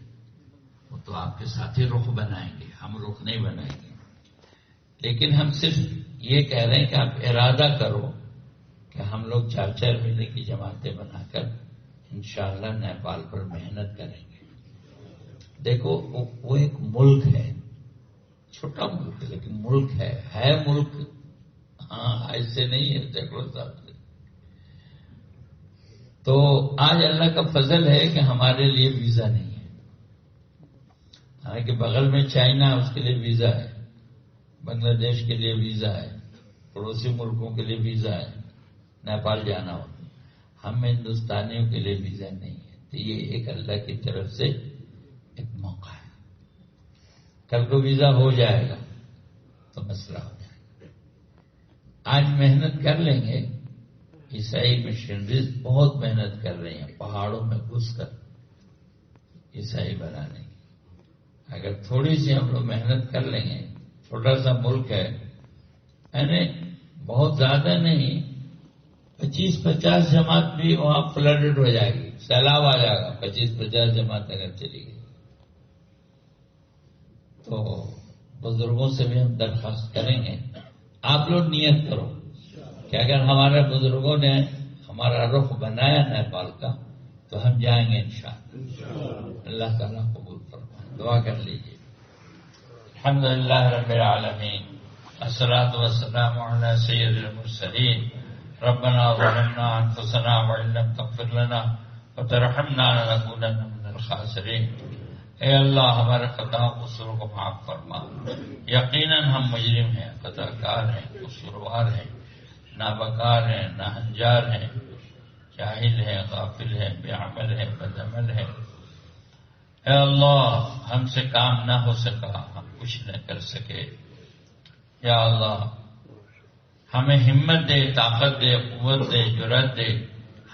وہ تو آپ کے ساتھی رخ بنائیں گے، ہم رخ نہیں بنائیں گے. لیکن ہم صرف یہ کہہ رہے ہیں کہ آپ ارادہ کرو کہ ہم لوگ 4 مہینے کی جماعتیں بنا کر انشاءاللہ نیپال پر محنت کریں گے. دیکھو وہ ایک ملک ہے، چھوٹا ملک ہے لیکن ملک ہے ملک. ہاں ایسے نہیں ہے دیکھو صاحب. تو آج اللہ کا فضل ہے کہ ہمارے لیے ویزا نہیں ہے. حالانکہ بغل میں چائنا، اس کے لیے ویزا ہے، بنگلہ دیش کے لیے ویزا ہے، پڑوسی ملکوں کے لیے ویزا ہے، نیپال جانا ہوتا. ہم ہندوستانیوں کے لیے ویزا نہیں ہے. تو یہ ایک اللہ کی طرف سے ایک موقع ہے. کل کو ویزا ہو جائے گا تو مسئلہ ہو جائے گا۔ آج محنت کر لیں گے، عیسائی مشنریز بہت محنت کر رہی ہیں پہاڑوں میں گھس کر عیسائی بنانے کی۔ اگر تھوڑی سی ہم لوگ محنت کر لیں گے، چھوٹا سا ملک ہے، یعنی بہت زیادہ نہیں، 25-50 جماعت بھی وہاں فلڈڈ ہو جائے گی، سیلاب آ جائے گا، 25-50 جماعت اگر چلی گئی تو بزرگوں سے بھی ہم درخواست کریں گے، آپ لوگ نیت کرو کہ اگر ہمارے بزرگوں نے ہمارا رخ بنایا نیپال کا تو ہم جائیں گے انشاءاللہ۔ اللہ تعالیٰ قبول فرمائے، دعا کر لیجیے۔ الحمدللہ رب العالمین، الصلاۃ والسلام علی سید المرسلین، ربنا ظلمنا انفسنا وان لم تغفر لنا وترحمنا لنکونن من الخاسرین۔ اے اللہ ہمارے خطا قصور کو معاف فرما۔ یقیناً ہم مجرم ہیں، خطا کار ہیں، قصوروار ہیں، نابکار ہیں، ناہنجار ہیں، جاہل ہیں، غافل ہیں، بے عمل ہیں، بدعمل ہیں۔ اے اللہ ہم سے کام نہ ہو سکا، ہم کچھ نہ کر سکے۔ یا اللہ ہمیں ہمت دے، طاقت دے، قوت دے، جرأت دے،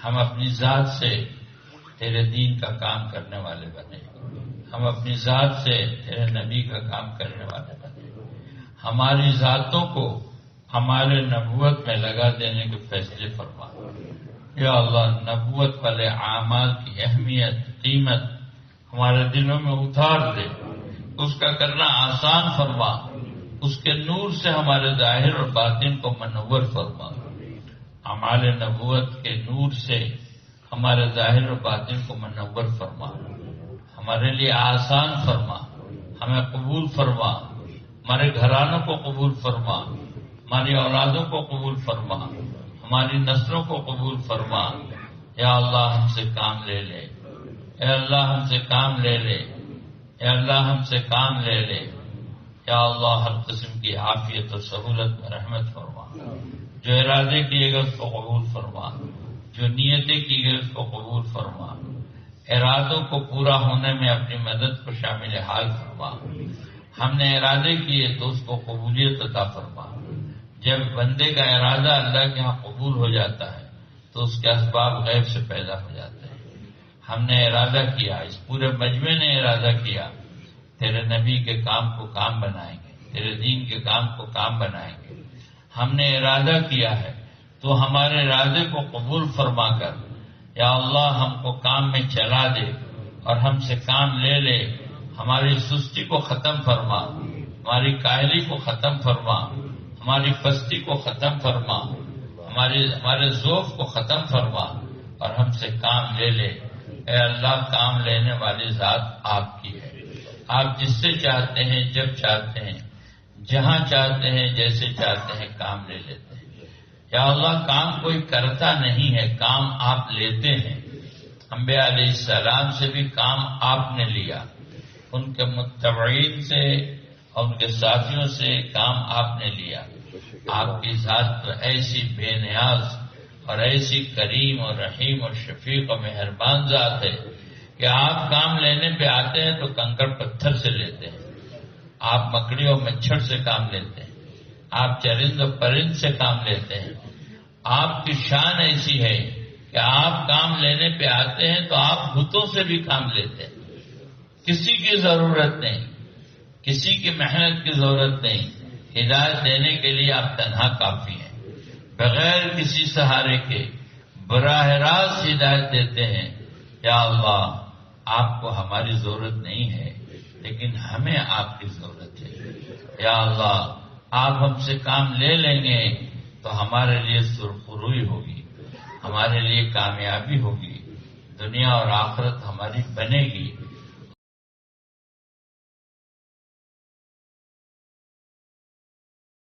ہم اپنی ذات سے تیرے دین کا کام کرنے والے بنے، ہم اپنی ذات سے تیرے نبی کا کام کرنے والے بنے، ہماری ذاتوں کو ہمارے نبوت میں لگا دینے کے فیصلے فرما۔ یا اللہ نبوت والے اعمال کی اہمیت، قیمت ہمارے دلوں میں اتار دے، اس کا کرنا آسان فرما، اس کے نور سے ہمارے ظاہر اور باطن کو منور فرما، ہمارے نبوت کے نور سے ہمارے ظاہر اور باطن کو منور فرما، ہمارے لیے آسان فرما، ہمیں قبول فرما، ہمارے گھرانوں کو قبول فرما، ہماری اولادوں کو قبول فرما، ہماری نسلوں کو قبول فرما۔ یا اللہ ہم سے کام لے لے، اے اللہ ہم سے کام لے لے، اے اللہ ہم سے کام لے لے۔ یا اللہ ہر قسم کی عافیت اور سہولت میں رحمت فرما، جو ارادے کیے گئے اس کو قبول فرما، جو نیتیں کی گئی اس کو قبول فرما، ارادوں کو پورا ہونے میں اپنی مدد کو شامل حال فرما۔ ہم نے ارادے کیے تو اس کو قبولیت عطا فرما۔ جب بندے کا ارادہ اللہ کے ہاں قبول ہو جاتا ہے تو اس کے اسباب غیب سے پیدا ہو جاتے ہیں۔ ہم نے ارادہ کیا، اس پورے مجمع نے ارادہ کیا، تیرے نبی کے کام کو کام بنائیں گے، تیرے دین کے کام کو کام بنائیں گے۔ ہم نے ارادہ کیا ہے تو ہمارے ارادے کو قبول فرما کر یا اللہ ہم کو کام میں چلا دے اور ہم سے کام لے لے، ہماری سستی کو ختم فرما، ہماری کاہلی کو ختم فرما، ہماری پستی کو ختم فرما، ہمارے ذوق کو ختم فرما اور ہم سے کام لے لے۔ اے اللہ کام لینے والی ذات آپ کی ہے، آپ جس سے چاہتے ہیں، جب چاہتے ہیں، جہاں چاہتے ہیں، جیسے چاہتے ہیں کام لے لیتے ہیں۔ یا اللہ کام کوئی کرتا نہیں ہے، کام آپ لیتے ہیں۔ انبیاء علیہ السلام سے بھی کام آپ نے لیا، ان کے متبعین سے اور ان کے ساتھیوں سے کام آپ نے لیا۔ آپ کی ذات تو ایسی بے نیاز اور ایسی کریم اور رحیم اور شفیق اور مہربان ذات ہے کہ آپ کام لینے پہ آتے ہیں تو کنکڑ پتھر سے لیتے ہیں، آپ مکڑی اور مچھر سے کام لیتے ہیں، آپ چرند اور پرند سے کام لیتے ہیں۔ آپ کی شان ایسی ہے کہ آپ کام لینے پہ آتے ہیں تو آپ بتوں سے بھی کام لیتے ہیں، کسی کی ضرورت نہیں، کسی کی محنت کی ضرورت نہیں، ہدایت دینے کے لیے آپ تنہا کافی ہیں، بغیر کسی سہارے کے براہ راست ہدایت دیتے ہیں۔ یا اللہ آپ کو ہماری ضرورت نہیں ہے لیکن ہمیں آپ کی ضرورت ہے۔ یا اللہ آپ ہم سے کام لے لیں گے تو ہمارے لیے سرخروئی ہوگی، ہمارے لیے کامیابی ہوگی، دنیا اور آخرت ہماری بنے گی۔